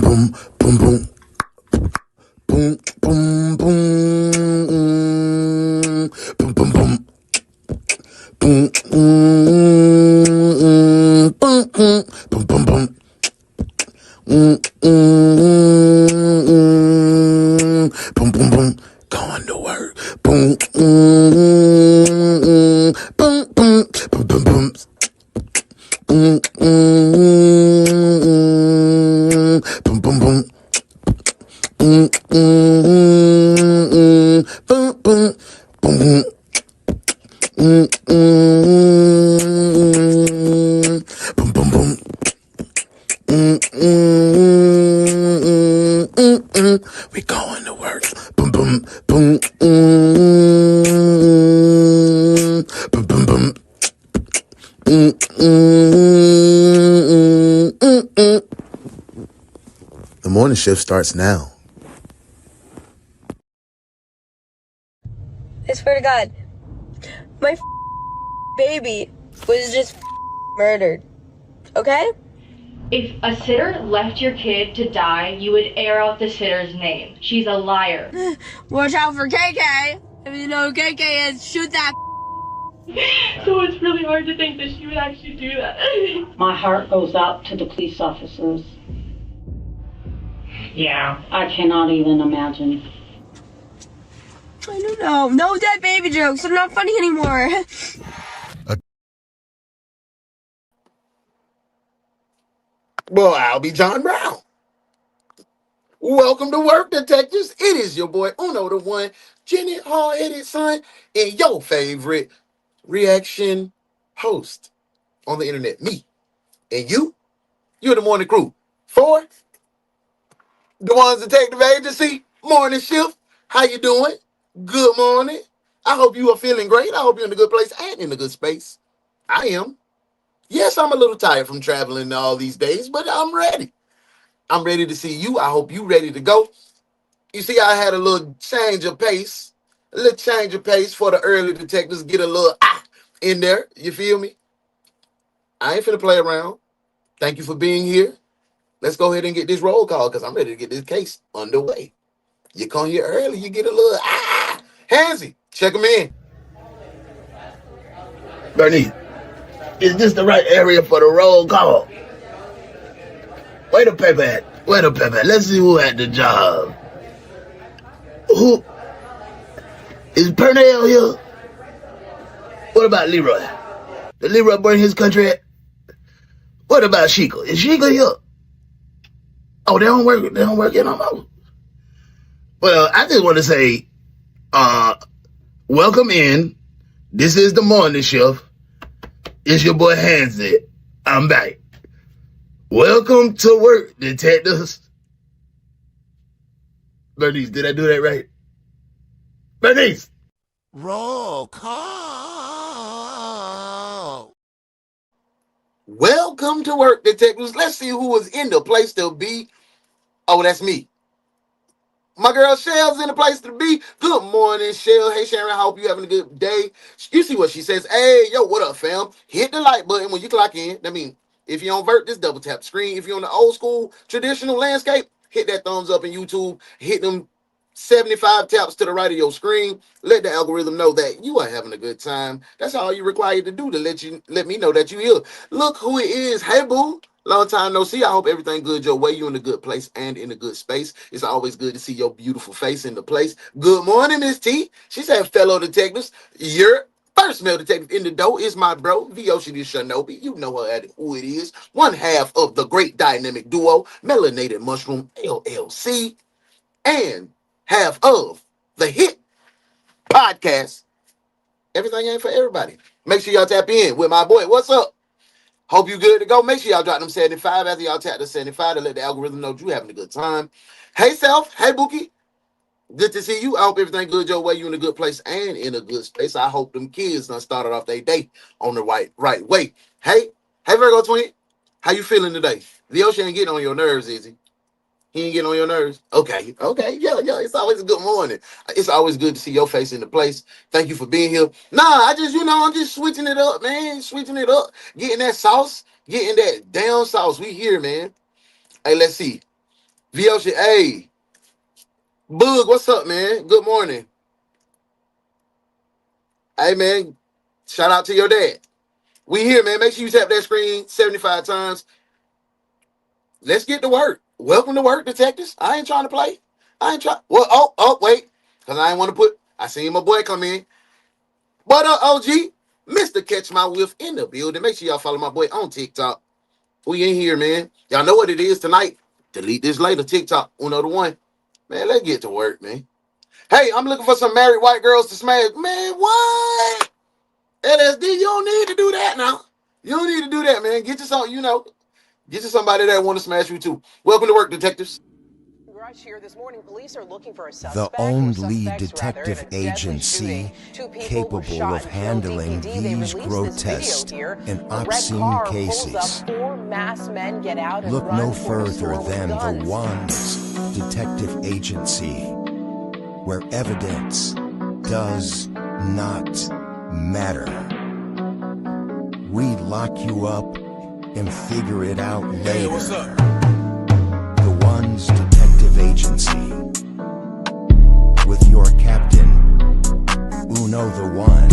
boom, boom, boom. Boom, boom, boom. Boom, boom, boom. Boom, boom, boom, boom, boom, boom. Boom, boom, boom. Going to work. Boom, boom, boom, boom, boom, boom. Boom, boom, boom, boom. Boom, boom, boom, boom. Boom, boom, boom. We going to work. Boom, boom, boom. Boom, boom, boom. The morning shift starts now. I swear to God, my baby was just murdered. Okay? If a sitter left your kid to die, you would air out the sitter's name. She's a liar. Watch out for KK. If you know who KK is, shoot that. So it's really hard to think that she would actually do that. My heart goes out to the police officers. Yeah. I cannot even imagine. I don't know. No dead baby jokes. They're not funny anymore. Well, I'll be John Brown. Welcome to work, detectives. It is your boy Uno, the one, Jenny hard-headed son, and your favorite reaction host on the internet, me. And you're the morning crew. For DaOnes Detective Agency, morning shift. How you doing? Good morning. I hope you are feeling great. I hope you're in a good place and in a good space. I am. Yes, I'm a little tired from traveling all these days, but I'm ready. I'm ready to see you. I hope you ready to go. You see, I had a little change of pace. A little change of pace for the early detectives. Get a little in there. You feel me? I ain't finna play around. Thank you for being here. Let's go ahead and get this roll call because I'm ready to get this case underway. You come here early, you get a little handsy. Check them in. Bernice, is this the right area for the roll call? Where the paper at? Where the paper at? Let's see who had the job. Who? Is Pernell here? What about Leroy? Did Leroy bring his country at? What about Sheikah? Is Sheikah here? Oh, they don't work in no more. Well, I just want to say, welcome in. This is the morning shift. It's your boy Hansie. I'm back. Welcome to work, detectives. Bernice, did I do that right? Bernice! Roll call. Welcome to work, detectives. Let's see who was in the place to be. Oh, that's me. My girl Shell's in the place to be. Good morning, Shell. Hey, Sharon, I hope you having a good day. You see what she says. Hey, yo, what up, fam? Hit the like button when you clock in. I mean, if you don't vert, just double tap the screen. If you're on the old school, traditional landscape, hit that thumbs up in YouTube. Hit them 75 taps to the right of your screen. Let the algorithm know that you are having a good time. That's all you're required to do to let me know that you're here. Look who it is. Hey, boo. Long time no see. I hope everything good your way. You're in a good place and in a good space. It's always good to see your beautiful face in the place. Good morning, Miss T. She said, fellow detectives, your first male detective in the door is my bro, Vyoshidi Shinobi. You know her who it is. One half of the great dynamic duo, Melanated Mushroom LLC, and half of the hit podcast. Everything ain't for everybody. Make sure y'all tap in with my boy. What's up? Hope you good to go. Make sure y'all drop them 75 after y'all tap the 75 to let the algorithm know you having a good time. Hey, Self. Hey, Bookie. Good to see you. I hope everything good your way. You in a good place and in a good space. I hope them kids done started off their day on the right way. Hey, Virgo Twin. How you feeling today? The ocean ain't getting on your nerves, is he? He ain't getting on your nerves? Okay. Yeah. It's always a good morning. It's always good to see your face in the place. Thank you for being here. Nah, I'm just switching it up, man. Switching it up. Getting that sauce. Getting that down sauce. We here, man. Hey, let's see. VOC, hey, Boog, what's up, man? Good morning. Hey, man, shout out to your dad. We here, man. Make sure you tap that screen 75 times. Let's get to work. Welcome to work, detectives. I ain't trying to play. I ain't trying. Well, wait. Because I ain't want to put. I seen my boy come in. But OG, Mr. Catch My Whiff in the building. Make sure y'all follow my boy on TikTok. We in here, man. Y'all know what it is tonight. Delete this later. TikTok, Uno the one. Man, let's get to work, man. Hey, I'm looking for some married white girls to smash. Man, what? LSD, you don't need to do that now. You don't need to do that, man. Get you some, get you somebody that want to smash you too. Welcome to work, detectives. Here this morning, police are looking for a The only detective agency capable of handling these grotesque and obscene cases. Look no further than the DaOnes Detective Agency, where evidence does not matter. We lock you up and figure it out later. Hey, what's up? DaOnes Detective Agency, with your captain, Uno the One.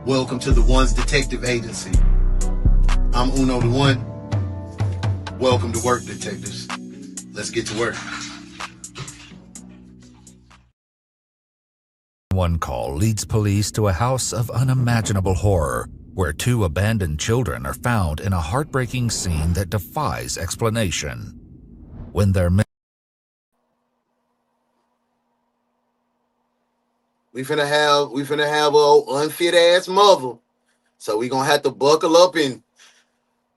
Welcome to the DaOnes Detective Agency. I'm Uno the One. Welcome to work, detectives. Let's get to work. One call leads police to a house of unimaginable horror, where two abandoned children are found in a heartbreaking scene that defies explanation. When their We finna have a unfit ass mother. So we gonna have to buckle up and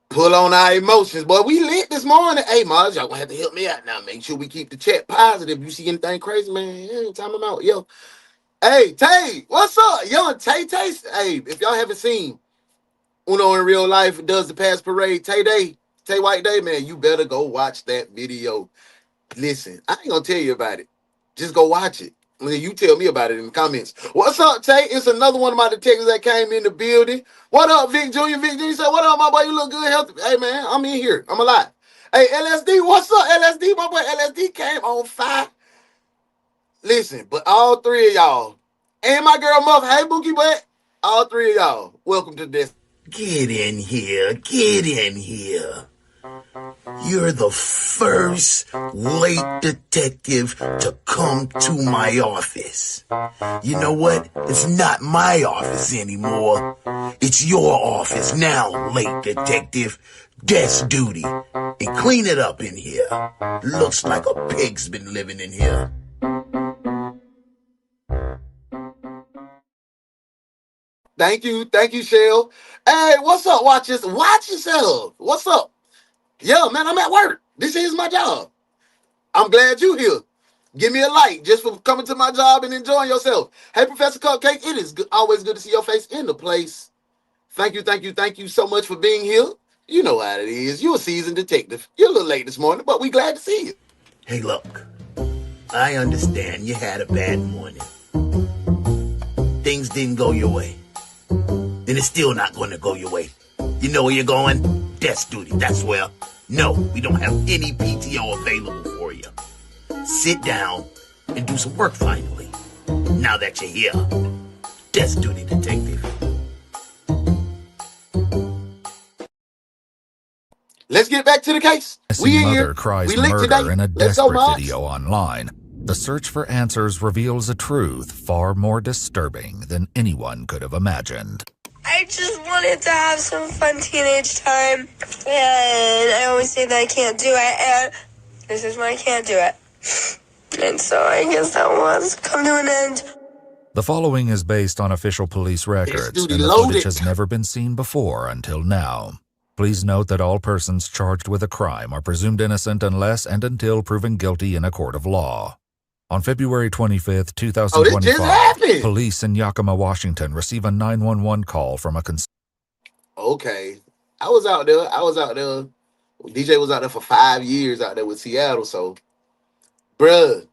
pull on our emotions. But we lit this morning. Hey, Mars, y'all gonna have to help me out now. Make sure we keep the chat positive. You see anything crazy, man? Yeah, time them out. Yo. Hey, Tay, what's up? Yo, Tay. Hey, if y'all haven't seen Uno in real life does the past parade, Tay White Day, man, you better go watch that video. Listen, I ain't gonna tell you about it. Just go watch it. You tell me about it in the comments. What's up, Tay? It's another one of my detectives that came in the building. What up, Vic Jr.? Vic Jr. said, what up, my boy? You look good, healthy. Hey, man, I'm in here. I'm alive. Hey, LSD, what's up, LSD? My boy LSD came on fire. Listen, but all three of y'all, and my girl Muff, hey, Bookie Butt, all three of y'all, welcome to this. Get in here. Get in here. You're the first late detective to come to my office. You know what? It's not my office anymore. It's your office now, late detective. Desk duty. And clean it up in here. Looks like a pig's been living in here. Thank you, Shell. Hey, what's up, watch yourself. What's up? Yeah, man, I'm at work. This is my job. I'm glad you here. Give me a like just for coming to my job and enjoying yourself. Hey, Professor Cupcake, it is always good to see your face in the place. Thank you so much for being here. You know how it is. You're a seasoned detective. You're a little late this morning, but we glad to see you. Hey, look. I understand you had a bad morning. Things didn't go your way. Then it's still not going to go your way. You know where you're going? Desk duty, that's where. No, we don't have any PTO available for you. Sit down and do some work finally. Now that you're here. Desk duty, detective. Let's get back to the case. We in here. Cries We linked murder today. in a Let's go, desperate Mods. video online. The search for answers reveals a truth far more disturbing than anyone could have imagined. I just wanted to have some fun teenage time, and I always say that I can't do it, and this is when I can't do it. And so I guess that was come to an end. The following is based on official police records, duty and the loaded. footage has never been seen before until now. Please note that all persons charged with a crime are presumed innocent unless and until proven guilty in a court of law. On February 25, Oh, this just 2025, happened. police in Yakima, Washington receive a 911 call from a Okay. I was out there. DJ was out there for 5 years out there with Seattle. So, bruh,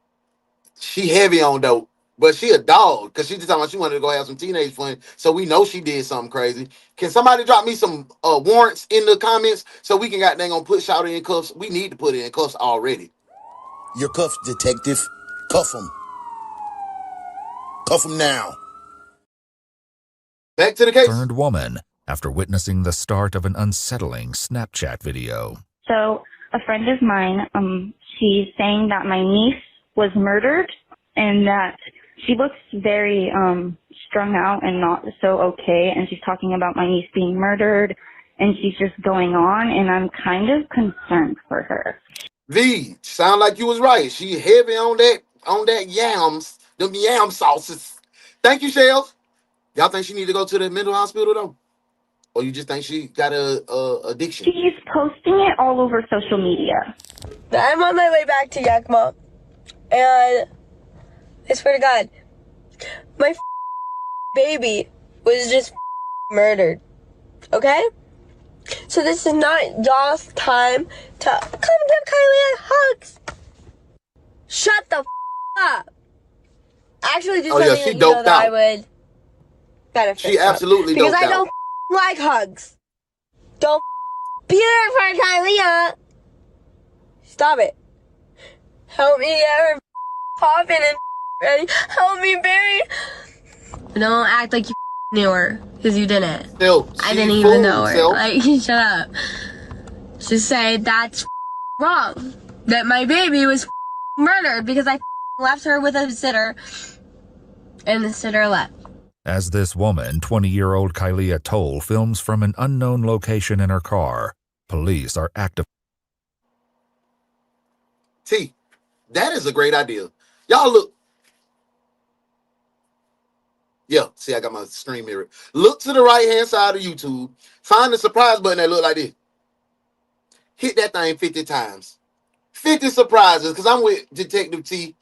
she heavy on dope. But she a dog. Because she just talking about she wanted to go have some teenage fun. So we know she did something crazy. Can somebody drop me some warrants in the comments so we can goddamn gonna put Shawty in cuffs? We need to put it in cuffs already. You're cuffed, detective. Cuff him. Cuff him now. Back to the case. concerned woman after witnessing the start of an unsettling Snapchat video. So a friend of mine, she's saying that my niece was murdered and that she looks very strung out and not so okay, and she's talking about my niece being murdered, and she's just going on, and I'm kind of concerned for her. V, sound like you was right. She heavy on that yams, them yam sauces. Thank you, Shells. Y'all think she need to go to the mental hospital though? Or you just think she got a addiction? She's posting it all over social media. I'm on my way back to Yakima, and I swear to God, my baby was just murdered. Okay? So this is not y'all's time to come give Kylia hugs. Shut the up. Actually, just yeah, something she that you know doped that I out. would benefit She from. absolutely Because doped I out. don't like hugs. Don't be there for Kylia. Stop it. Help me get her popping and ready. Help me, Barry. Don't act like you knew her, because you didn't. I didn't even know her. Like, shut up. Just say that's wrong. That my baby was murdered because I left her with a sitter, and the sitter left. As this woman, 20-year-old Kyleah Tolle, films from an unknown location in her car, police are active. T, that is a great idea. Y'all look. Yeah, see, I got my screen mirror. Look to the right-hand side of YouTube. Find the surprise button that look like this. Hit that thing 50 times. 50 surprises, because I'm with Detective T.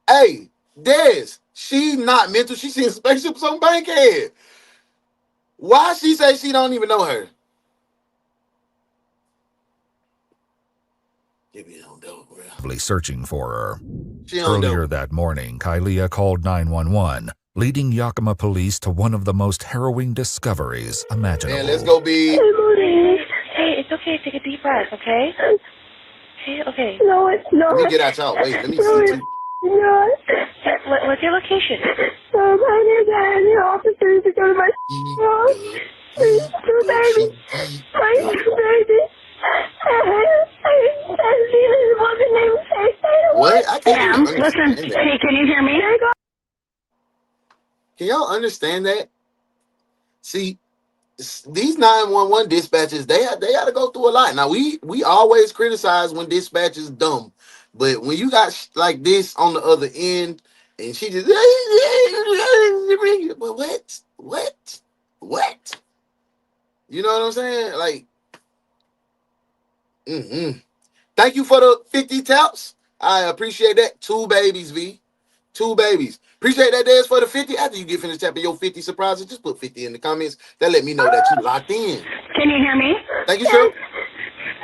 Hey, Des, she not mental. She seeing spaceships on Bankhead. Why she say she don't even know her? Searching for her. She don't Earlier know. that morning, Kyleah called 911, leading Yakima police to one of the most harrowing discoveries imaginable. Man, let's go, B. Hey, it's okay. Take a deep breath, okay? Hey, okay. No, it's not. Let me get out y'all. Wait, let me see too. What's your location? I need the officers to go to my house. Please, baby. My baby. What? I can't even Listen, understand that. hey, can you hear me? Can y'all understand that? See, these 911 dispatches, they got to go through a lot. Now, we always criticize when dispatch is dumb, but when you got like this on the other end, and she just what? You know what I'm saying? Like, Thank you for the 50 taps. I appreciate that. 2 babies, V. 2 babies. Appreciate that, Des, for the 50. After you get finished tapping your 50 surprises, just put 50 in the comments. That let me know that you locked in. Can you hear me? Thank you, sir.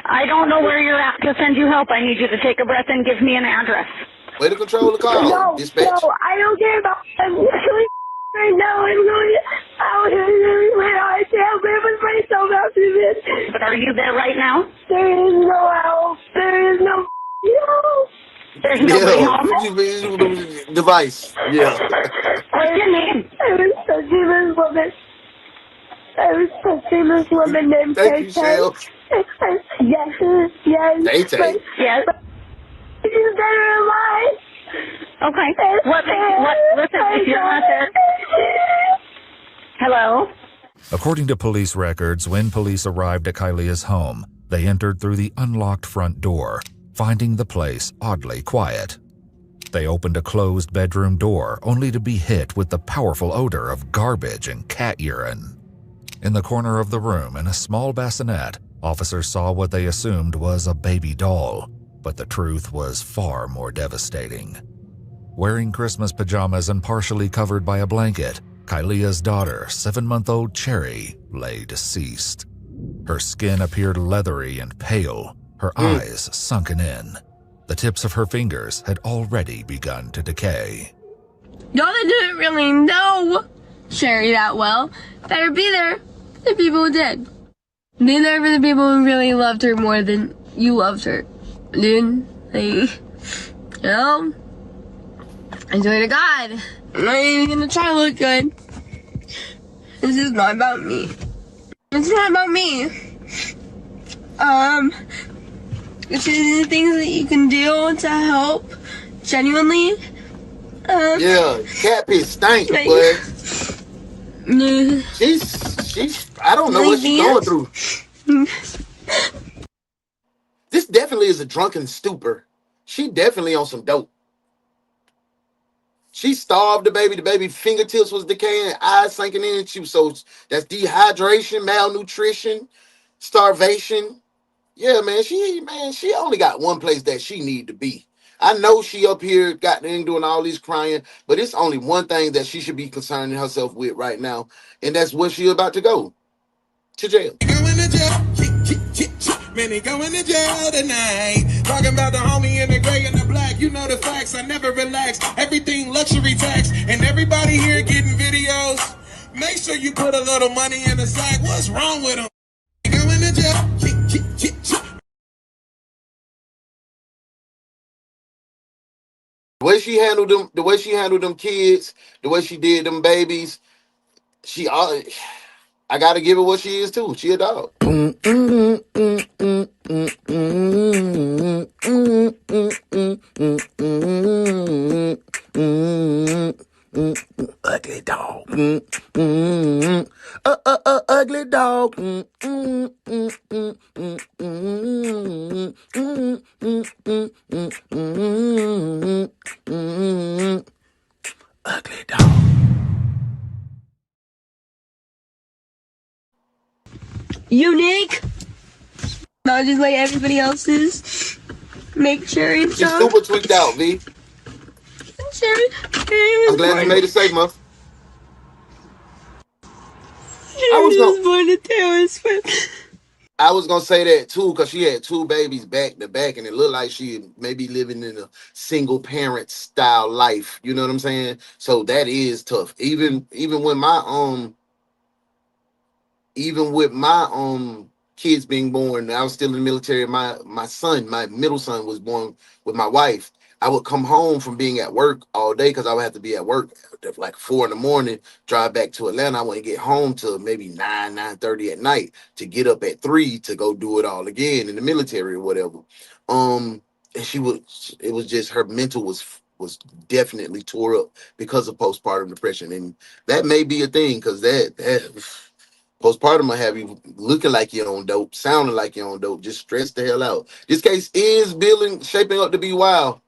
I don't know where you're at to send you help. I need you to take a breath and give me an address. Way to control the call, dispatch. No, I don't care about. I'm really right now. I'm going out where I can't live with myself after this. But are you there right now? There is no help. There is no help. There's nobody home. Device. Yeah. What's your name? I was touching this woman. I was touching this woman named Thank you, Shell. Yes. Tay-Tay. Yes. She's better alive. Okay. Listen, if you're not there. Hello? According to police records, when police arrived at Kyleah's home, they entered through the unlocked front door, finding the place oddly quiet. They opened a closed bedroom door only to be hit with the powerful odor of garbage and cat urine. In the corner of the room, in a small bassinet, officers saw what they assumed was a baby doll, but the truth was far more devastating. Wearing Christmas pajamas and partially covered by a blanket, Kylia's daughter, 7-month-old Cherry, lay deceased. Her skin appeared leathery and pale, her eyes sunken in. The tips of her fingers had already begun to decay. Y'all that didn't really know Sherry that well better be there for the people who did. Be there for the people who really loved her more than you loved her. Dude, like, you know, I swear to God, I'm not even gonna try to look good. This is not about me. It's not about me. It's the things that you can do to help, genuinely. Yeah, cat piss stank, like, but yeah. she's, I don't know what she's going through. This definitely is a drunken stupor. She definitely on some dope. She starved the baby fingertips was decaying, eyes sinking in. She was that's dehydration, malnutrition, starvation. Yeah, man, she only got one place that she need to be. I know she up here got doing all these crying, but it's only one thing that she should be concerning herself with right now, and that's where she about to go. To jail. Man, he going to jail tonight. Talking about the homie in the gray and the black. You know the facts, I never relax. Everything luxury tax. And everybody here getting videos. Make sure you put a little money in the sack. What's wrong with him? Going to jail. The way she handled them kids, the way she did them babies, I gotta give her what she is too. She a dog. Ugly dog. Ugly dog. Ugly dog. Unique. Not just like everybody else's. Make sure it's She's super tweaked out, V. I'm glad you made it safe, Muff. I was gonna say that too, because she had two babies back to back, and it looked like she may be living in a single parent style life. You know what I'm saying? So that is tough. Even with my kids being born, I was still in the military. My middle son was born with my wife. I would come home from being at work all day because I would have to be at work at like 4 a.m, drive back to Atlanta. I wouldn't get home till maybe 9:30 at night to get up at 3 to go do it all again in the military or whatever. And it was just her mental was definitely tore up because of postpartum depression. And that may be a thing because that postpartum will have you looking like you're on dope, sounding like you're on dope, just stressed the hell out. This case is shaping up to be wild.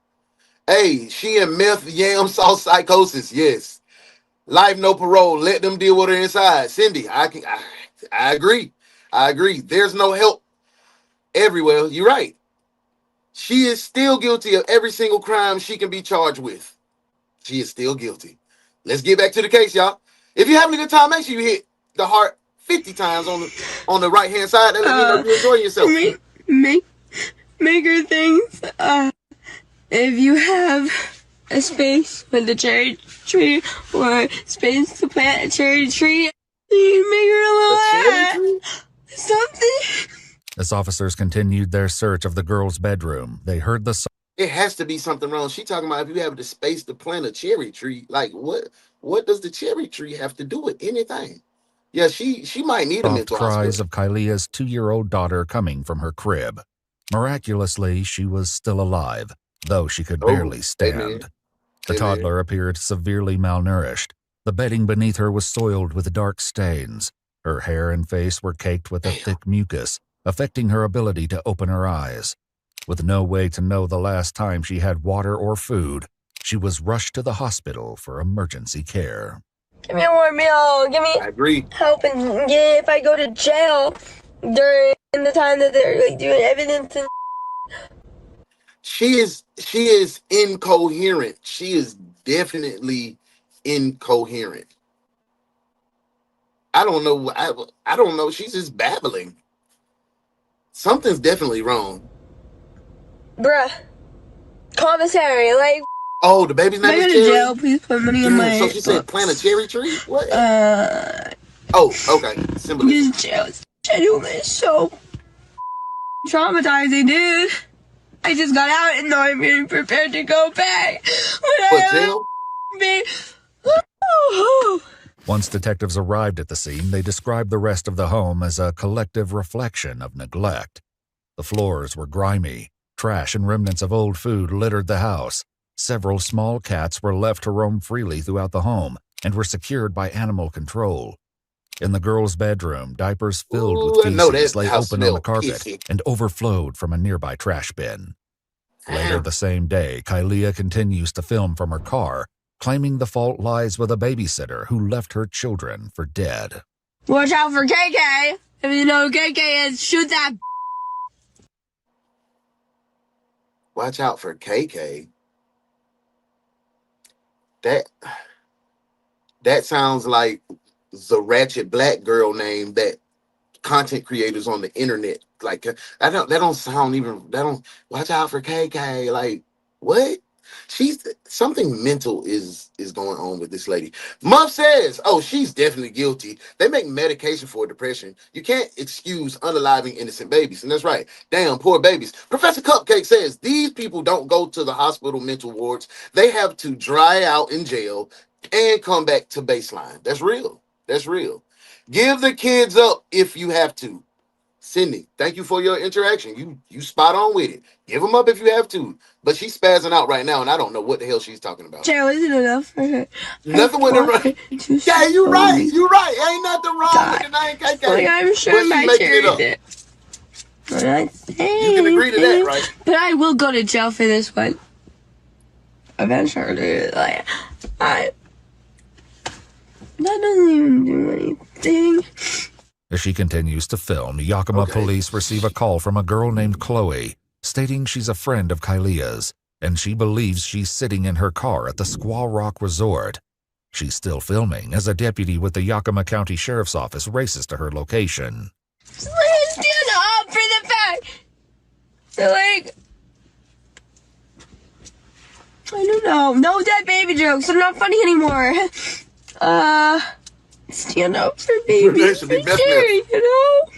Hey, she in meth, yam, sauce psychosis. Yes. Life, no parole. Let them deal with her inside. Cindy, I agree. I agree. There's no help everywhere. You're right. She is still guilty of every single crime she can be charged with. She is still guilty. Let's get back to the case, y'all. If you're having a good time, make sure you hit the heart 50 times on the right hand side and let me know you're enjoying yourself. Make her things. If you have a space with a cherry tree or space to plant a cherry tree, you make her a little hat. Something. As officers continued their search of the girl's bedroom, they heard the song. It has to be something wrong. She talking about if you have the space to plant a cherry tree, like what does the cherry tree have to do with anything? Yeah, she might need a mental cries hospital. of Kylia's 2-year-old daughter coming from her crib. Miraculously, she was still alive, though she could barely stand. Amen. The toddler appeared severely malnourished. The bedding beneath her was soiled with dark stains. Her hair and face were caked with a thick mucus, affecting her ability to open her eyes. With no way to know the last time she had water or food, she was rushed to the hospital for emergency care. Give me a warm meal. Give me I agree. help, and if I go to jail during the time that they're like doing evidence and She is incoherent. She is definitely incoherent. I don't know. I don't know. She's just babbling. Something's definitely wrong. bruh, commissary, like. Oh, the baby's name If I is go to Cherry. jail, please put money in my. So she said plant a cherry tree. What? Oh, okay. Symbolism. this jail schedule is so traumatizing, dude. I just got out and now I'm being prepared to go back. For jail? Once detectives arrived at the scene, they described the rest of the home as a collective reflection of neglect. The floors were grimy, trash and remnants of old food littered the house. Several small cats were left to roam freely throughout the home and were secured by animal control. In the girl's bedroom, diapers filled with feces lay open on the carpet and overflowed from a nearby trash bin. Later the same day, Kylia continues to film from her car, claiming the fault lies with a babysitter who left her children for dead. Watch out for KK. If you know who KK is, shoot that. Watch out for KK. That sounds like the ratchet black girl name that content creators on the internet like. That don't sound even. That don't. Watch out for KK. Like what? She's something mental is going on with this lady. Muff says, "Oh, she's definitely guilty. They make medication for depression. You can't excuse unaliving innocent babies, and that's right. Damn, poor babies." Professor Cupcake says these people don't go to the hospital mental wards. They have to dry out in jail and come back to baseline. That's real. That's real. Give the kids up if you have to. Sydney, thank you for your interaction. You spot on with it. Give them up if you have to. But she's spazzing out right now, and I don't know what the hell she's talking about. Jail isn't enough for her. Nothing with her right. Yeah, you're right. You're right. Ain't nothing wrong with the name KK. Like, I'm sure my cherry did. You can agree to that, right? But I will go to jail for this one. Eventually, like, that doesn't even do anything. As she continues to film, Yakima police receive a call from a girl named Chloe, stating she's a friend of Kylia's, and she believes she's sitting in her car at the Squaw Rock Resort. She's still filming as a deputy with the Yakima County Sheriff's Office races to her location. Stand up for the fact. Like, I don't know. No dead baby jokes. They're not funny anymore. Stand up for baby. For Jerry, you know?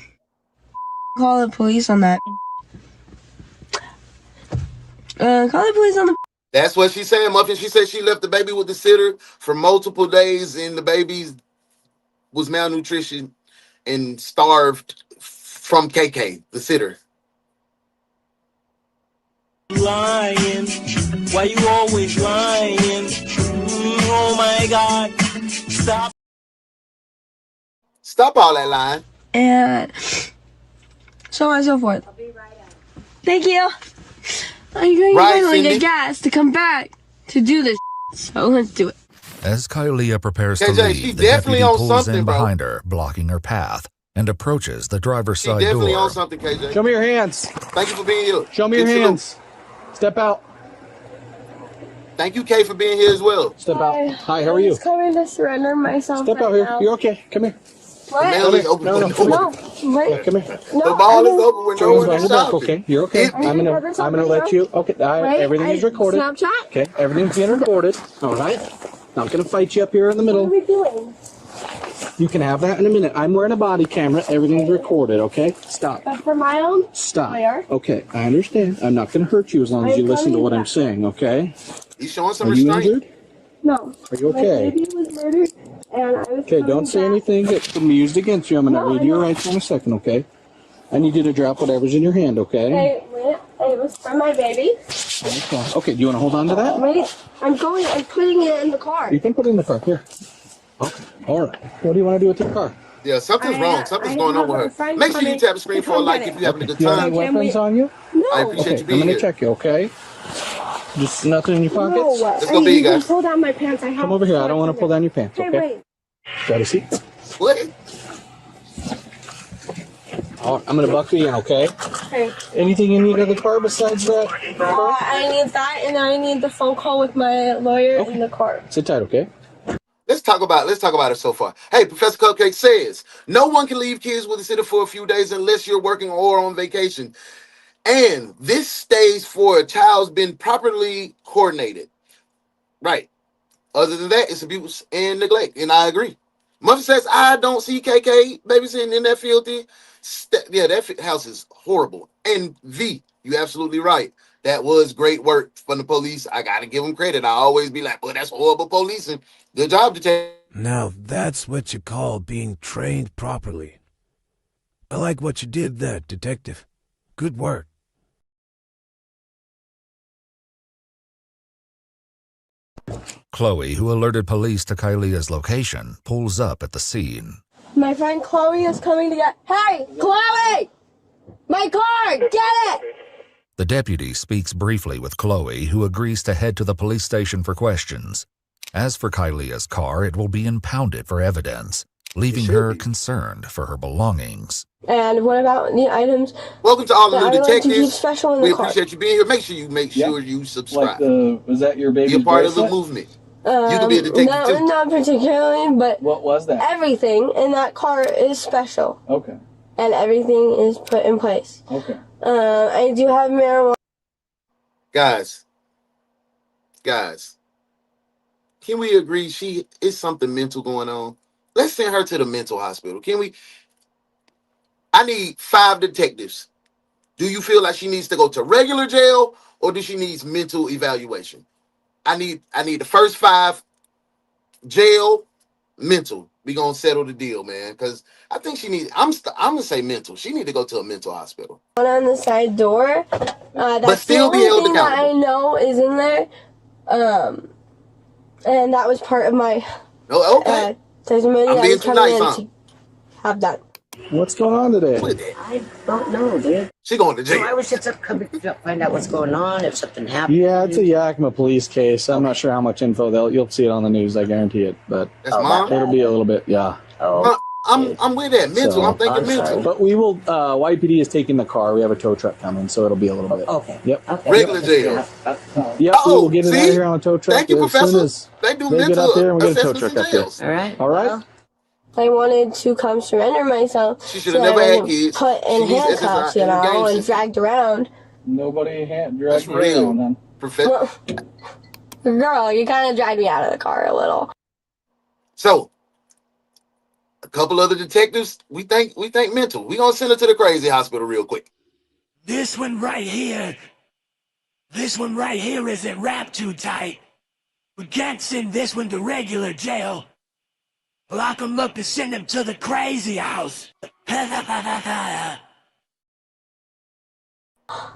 Call the police on that. Call the police on the. That's what she's saying, Muffin. She said she left the baby with the sitter for multiple days, and the baby was malnutrition and starved from KK, the sitter. Lying. Why you always lying? Oh my God. Stop. Stop all that lying. And so on and so forth. I'll be right out. Thank you. I'm going to finally get gas to come back to do this. So let's do it. As Kylia prepares to KJ, leave, the deputy pulls in behind her, blocking her path, and approaches the driver's side door. Definitely on something, KJ. Show me your hands. Thank you for being here. Show me your hands. Step out. Thank you, Kay, for being here as well. Step out. Hi, how are you? I'm just coming to surrender myself. Step out here. You're okay. Come here. What? The mail is open. No, wait. Yeah, come here. No, the ball is open when no one is shopping. Okay, you're okay. I'm gonna let you. Okay, everything is recorded. Snapchat? Okay, everything's being recorded. All right. Not gonna fight you up here in the middle. What are we doing? You can have that in a minute. I'm wearing a body camera. Everything's recorded. Okay. Stop. But for my own. Stop. Where? Okay, I understand. I'm not gonna hurt you as long as you listen to what I'm saying. Okay. He's showing some Are you restraint. injured? No. Are you okay? My baby was murdered, and I was. Okay, don't say anything that can be used against you. I'm going to read your rights in a second, okay? I need you to drop whatever's in your hand, okay? It was from my baby. Okay, do you want to hold on to that? Wait, I'm putting it in the car. You can put it in the car. Here. Okay, all right. What do you want to do with your car? Yeah, something's wrong. Something's going on with her. Make sure you tap the screen for a like if you're having a good Do you have time. any weapons on you? No. I appreciate you being I'm going here. to check you, okay? Just nothing in your pockets? No. Let's go be, guys. Pull down my pants. Come over here. I don't want to pull down your pants, okay? Wait. Got a seat? What? I'm going to buckle you in, okay? Okay. Anything you need in the car besides that? I need that, and I need the phone call with my lawyer in the car. Sit tight, okay? Let's talk about it so far. Hey, Professor Cupcake says, no one can leave kids with a sitter for a few days unless you're working or on vacation. And this stays for a child's been properly coordinated. Right. Other than that, it's abuse and neglect. And I agree. Mother says, I don't see KK babysitting in that filthy. That house is horrible. And V, you absolutely right. That was great work from the police. I got to give them credit. I always be like, well, that's horrible policing. Good job, detective. Now that's what you call being trained properly. I like what you did there, detective. Good work. Chloe, who alerted police to Kyliah's location, pulls up at the scene. My friend Chloe is coming to get... Hey, Chloe! My car! Get it! The deputy speaks briefly with Chloe, who agrees to head to the police station for questions. As for Kyliah's car, it will be impounded for evidence, leaving her concerned for her belongings. And what about the items? Welcome to all the new detectives. Special in we the car. appreciate you being here. Make sure you subscribe. Was that your baby's Be a part bracelet? of the movement. You can be a detective too. Not particularly, but what was that? Everything in that car is special. Okay. And everything is put in place. Okay. I do have marijuana. Guys, can we agree she is something mental going on? Let's send her to the mental hospital. Can we? I need 5 detectives. Do you feel like she needs to go to regular jail or does she need mental evaluation? I need the first 5 jail, mental. We gonna settle the deal, man. Because I think she needs. I'm gonna say mental. She need to go to a mental hospital. On the side door. That's but still the be held only thing that accountable. I know is in there. And that was part of my okay. testimony. I'm I being was too coming nice, in to have that. What's going on today? I don't know, dude. She going to jail. So I was just coming to find out what's going on, if something happened. Yeah, it's a Yakima police case. I'm not sure how much info you'll see it on the news. I guarantee it, but that's mom. It'll be a little bit, yeah. Oh, I'm with that mental. I'm thinking mental. But we will. YPD is taking the car. We have a tow truck coming, so it'll be a little bit. Okay. Yep. Okay. Regular jail. Yep. We will get it out of here on a tow truck. Thank you, as soon Professor. as They do get mental up there, and we get a tow assessments truck in up there. All right. All right. Well, I wanted to come surrender myself. She should have never had kids. Put in She needs handcuffs, SSI and dragged around. Nobody dragged That's me real. around, then. Professor. Girl, you kind of dragged me out of the car a little. So, a couple other detectives. We think mental. We gonna send her to the crazy hospital real quick. This one right here isn't wrapped too tight. We can't send this one to regular jail. Well, I can look to send him to the crazy house.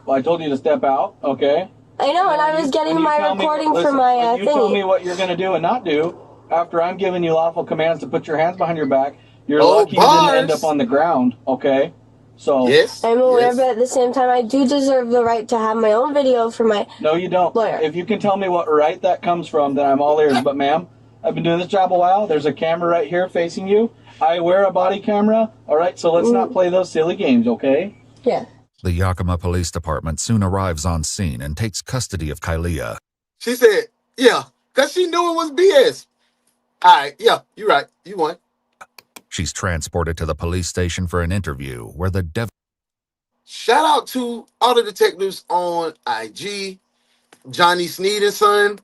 Well, I told you to step out, okay? I know, and I was getting my recording for my When you tell me thingy. what you're going to do and not do, after I'm giving you lawful commands to put your hands behind your back, you're lucky you didn't end up on the ground, okay? So I'm aware, but at the same time, I do deserve the right to have my own video for my no, you don't. lawyer. If you can tell me what right that comes from, then I'm all ears. But ma'am, I've been doing this job a while. There's a camera right here facing you. I wear a body camera. All right, so let's not play those silly games, okay? Yeah. The Yakima Police Department soon arrives on scene and takes custody of Kylia. She said, yeah, because she knew it was BS. All right, yeah, you're right. You won. She's transported to the police station for an interview where the Shout out to all the detectives on IG. Johnny Sneed and son.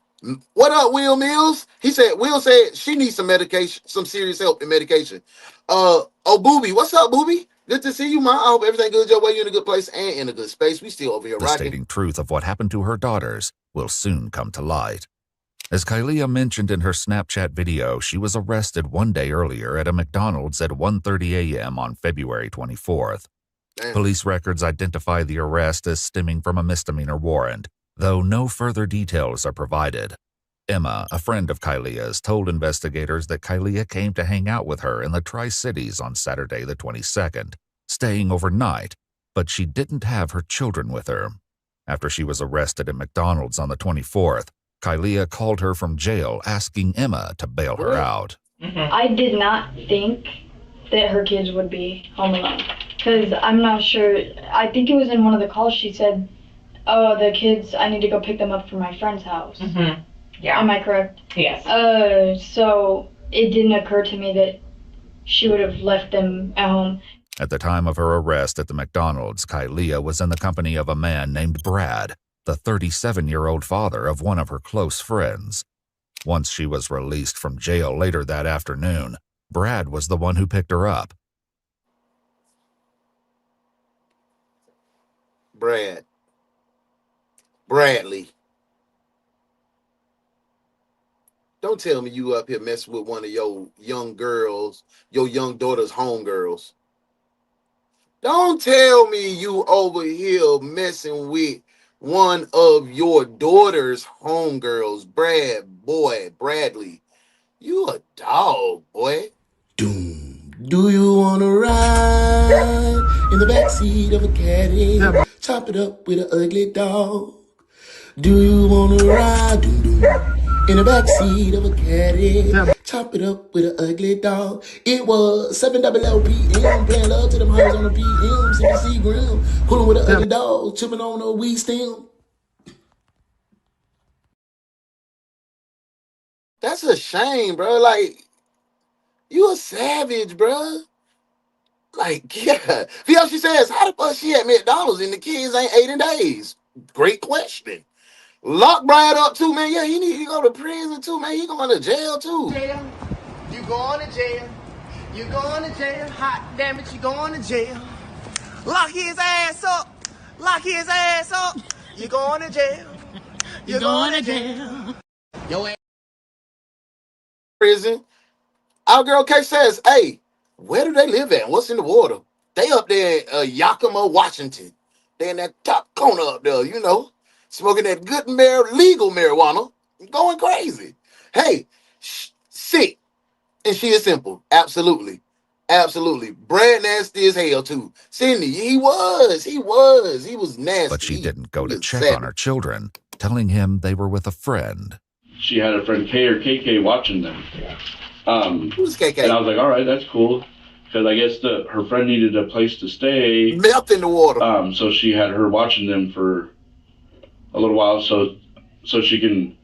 What up, Will Mills? Will said she needs some medication, some serious help in medication. Booby, what's up, Booby? Good to see you, man. I hope everything good your way. You're in a good place and in a good space. We still over here rocking. devastating truth of what happened to her daughters will soon come to light. As Kylia mentioned in her Snapchat video, she was arrested one day earlier at a McDonald's at 1:30 a.m. on February 24th. Damn. Police records identify the arrest as stemming from a misdemeanor warrant, though no further details are provided. Emma, a friend of Kylia's, told investigators that Kylia came to hang out with her in the Tri-Cities on Saturday the 22nd, staying overnight, but she didn't have her children with her. After she was arrested at McDonald's on the 24th, Kylia called her from jail asking Emma to bail her out. I did not think that her kids would be home alone. Because I'm not sure, I think it was in one of the calls she said, oh, the kids, I need to go pick them up from my friend's house. Yeah. Am I correct? Yes. So it didn't occur to me that she would have left them at home. At the time of her arrest at the McDonald's, Kylia was in the company of a man named Brad, the 37-year-old father of one of her close friends. Once she was released from jail later that afternoon, Brad was the one who picked her up. Bradley. Don't tell me you up here messing with one of your young girls, your young daughter's homegirls. Don't tell me you over here messing with one of your daughter's homegirls, Bradley. You a dog, boy. Do you wanna ride in the backseat of a caddy? Chop it up with an ugly dog. Do you wanna ride in the backseat of a caddy? Chop it up with an ugly dog. It was 7:00 p.m. Playing love to them hoes on the PM. Sipping Seagram, cooling with an ugly dog, chipping on a weed stem. That's a shame, bro. Like, you a savage, bro. Like, yeah. Feel she says, how the fuck she at McDonald's and the kids ain't 8 days? Great question. Lock Brad up too, man. Yeah, he need to go to prison too, man. He going to jail too. Jail. You going to jail. You going to jail. Hot damn it, you going to jail. Lock his ass up. Lock his ass up. You going to jail. You going to jail. Yo ass. Prison. Our girl K says, hey, where do they live at? What's in the water? They up there in Yakima, Washington. They in that top corner up there, you know, smoking that good legal marijuana, going crazy. Hey, sick. And she is simple. Absolutely. Absolutely. Brad nasty as hell, too. Cindy, he was nasty. But she didn't go to check on her children, telling him they were with a friend. She had a friend K or KK watching them. Who's KK? And I was like, all right, that's cool. Because I guess her friend needed a place to stay. Melt in the water. So she had her watching them for a little while so she can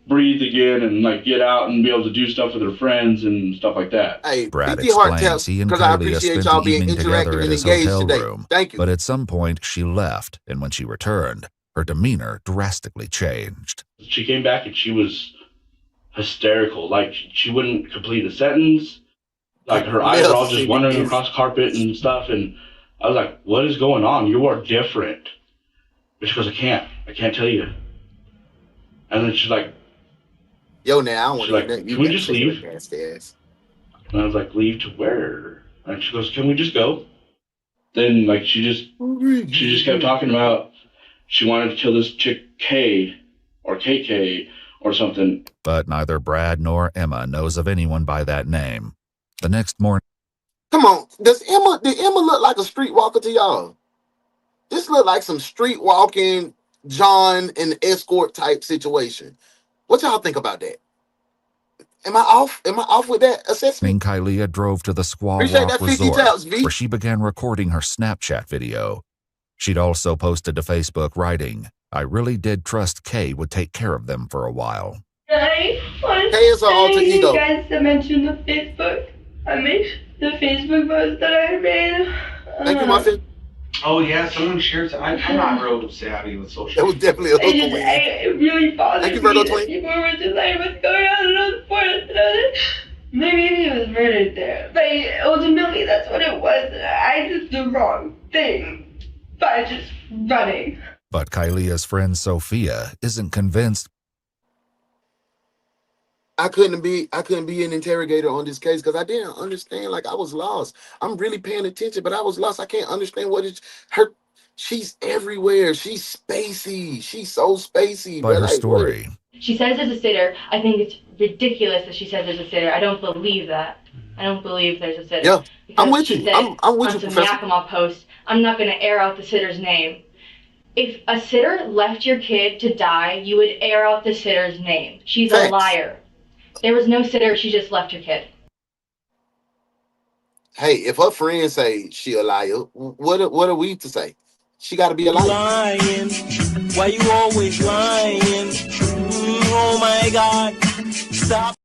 breathe again and like get out and be able to do stuff with her friends and stuff like that. Hey, Brad explains he and Kylia spent the evening together at his hotel room. Thank you. But at some point, she left, and when she returned, her demeanor drastically changed. She came back and she was hysterical. Like, she wouldn't complete a sentence. Like, her eyes were all just wandering across carpet and stuff. And I was like, what is going on? You are different. But she goes, I can't tell you. And then she's like, yo, now I want to can we just leave? And I was like, leave to where? And she goes, can we just go? Then, like, she just kept talking about she wanted to kill this chick K or KK or something. But neither Brad nor Emma knows of anyone by that name. The next morning... Come on, did Emma look like a streetwalker to y'all? This looked like some street walking John and escort type situation. What y'all think about that? Am I off with that assessment? Kylia drove to the Squaw Walk Resort, where she began recording her Snapchat video. She'd also posted to Facebook writing, I really did trust Kay would take care of them for a while. I want to thank you guys to mention the Facebook. I made the Facebook post that I made. Thank you, Muffin. Oh yeah, someone shared. I'm not real savvy with social. That was definitely a hook away. It really bothered me Virgo that people were just like, what's going on in those forest? Maybe he was murdered there. But ultimately, that's what it was. I did the wrong thing by just running. But Kylia's friend Sophia isn't convinced. I couldn't be an interrogator on this case because I didn't understand. Like, I was lost. I'm really paying attention, but I was lost. I can't understand what is her. She's everywhere. She's spacey. She's so spacey. By her story. She says there's a sitter. I think it's ridiculous that she says there's a sitter. I don't believe that. I don't believe there's a sitter. Yeah, because I'm with you. I'm with you, some Professor. Yakima post, I'm not going to air out the sitter's name. If a sitter left your kid to die, you would air out the sitter's name. She's a liar. There was no sitter. She just left her kid. Hey, if her friends say she a liar, what are we to say? She got to be a liar. Lying. Why you always lying? Oh my God. Stop.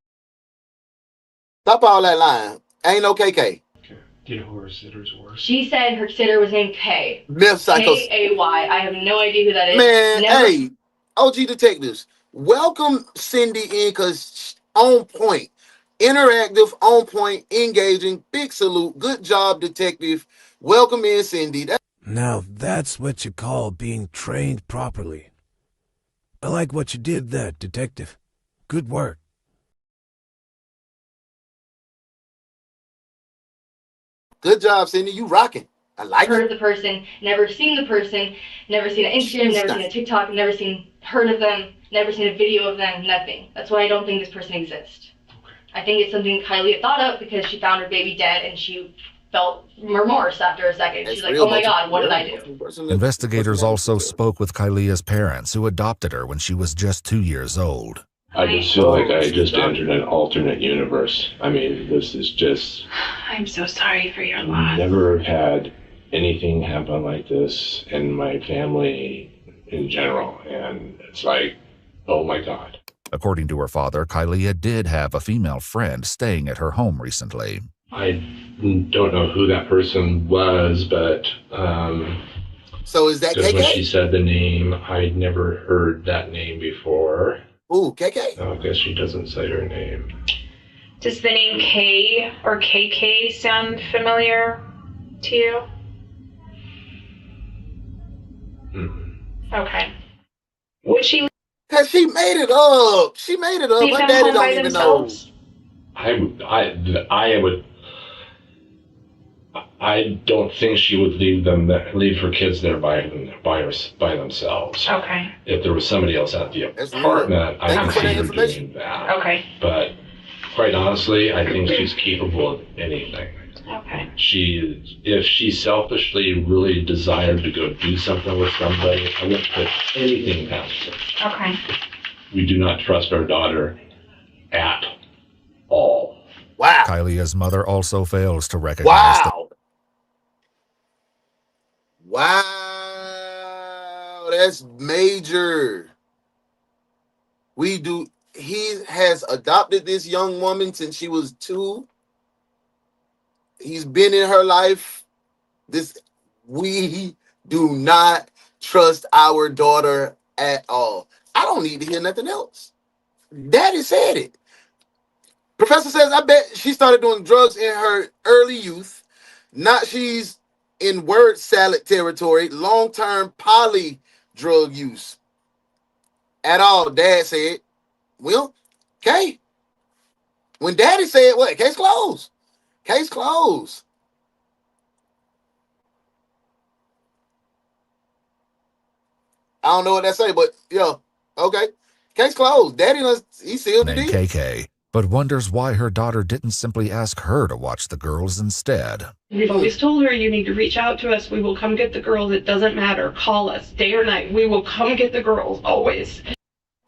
Stop all that lying. Ain't no KK. Do you know who her sitters were? She said her sitter was named Kay. Myth psychos. K-A-Y. I have no idea who that is. Man, Never. hey, OG detectives, welcome Cindy in because on point, interactive, on point, engaging. Big salute. Good job, detective. Welcome in, Cindy. Now that's what you call being trained properly. I like what you did there, detective. Good work. Good job, Cindy. You rocking. I like heard it. of the person, never seen the person, never seen an Instagram, never seen a TikTok, never heard of them, never seen a video of them, nothing. That's why I don't think this person exists. I think it's something Kylia thought of because she found her baby dead and she felt remorse after a second. She's like, oh my God, what did I do? Investigators also spoke with Kylia's parents, who adopted her when she was just 2 years old. I just feel like I just entered an alternate universe. I mean, this is just... I'm so sorry for your loss. Never had anything happen like this in my family in general. And it's like, oh my God. According to her father, Kylia did have a female friend staying at her home recently. I don't know who that person was, but... so is that KK? When she said the name, I'd never heard that name before. Ooh, KK? No, I guess she doesn't say her name. Does the name K or KK sound familiar to you? Okay. Would she? Cause she made it up. She made it up. Leave Her them daddy home don't by even themselves? I don't think she would leave her kids there by themselves. Okay. If there was somebody else at the apartment, I can see her doing that. Okay. But quite honestly, I think she's capable of anything. Okay. If she selfishly really desired to go do something with somebody, I wouldn't put anything past her. Okay. We do not trust our daughter at all. Wow. Kylia's mother also fails to recognize Wow, that's major. He has adopted this young woman since she was 2. He's been in her life. We do not trust our daughter at all. I don't need to hear nothing else. Daddy said it. Professor says, I bet she started doing drugs in her early youth. Not she's in word salad territory, long-term poly drug use. At all, Dad said. Well, okay. When Daddy said what? Case closed. Case closed. I don't know what that say, but yeah, okay. Case closed. Daddy, he sealed the deal. KK, but wonders why her daughter didn't simply ask her to watch the girls instead. We've always told her you need to reach out to us. We will come get the girls. It doesn't matter. Call us day or night. We will come get the girls always.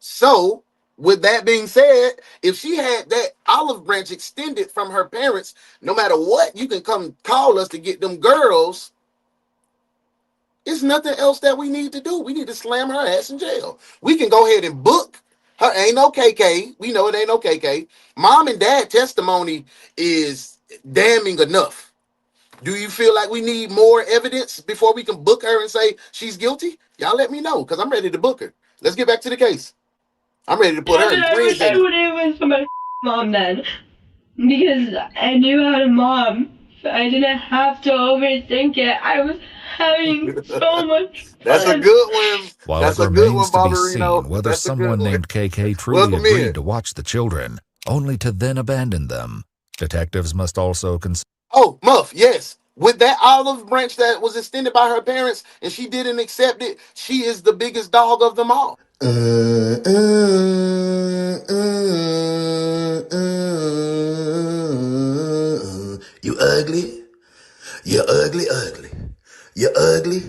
So, with that being said, if she had that olive branch extended from her parents, no matter what, you can come call us to get them girls. It's nothing else that we need to do. We need to slam her ass in jail. We can go ahead and book her. Ain't no KK. We know it ain't no KK. Mom and dad testimony is damning enough. Do you feel like we need more evidence before we can book her and say she's guilty? Y'all let me know, because I'm ready to book her. Let's get back to the case. I'm ready to put her in prison. I would have went for my mom then. Because I knew how to mom. I didn't have to overthink it. I was having so much fun. That's a good one. While That's it a good remains one, to be Barbarino. seen whether That's a good someone one. named KK truly Welcome agreed in. to watch the children, only to then abandon them. Detectives must also consider... Oh, Muff, yes. With that olive branch that was extended by her parents and she didn't accept it, she is the biggest dog of them all. You ugly? You ugly, ugly. You ugly?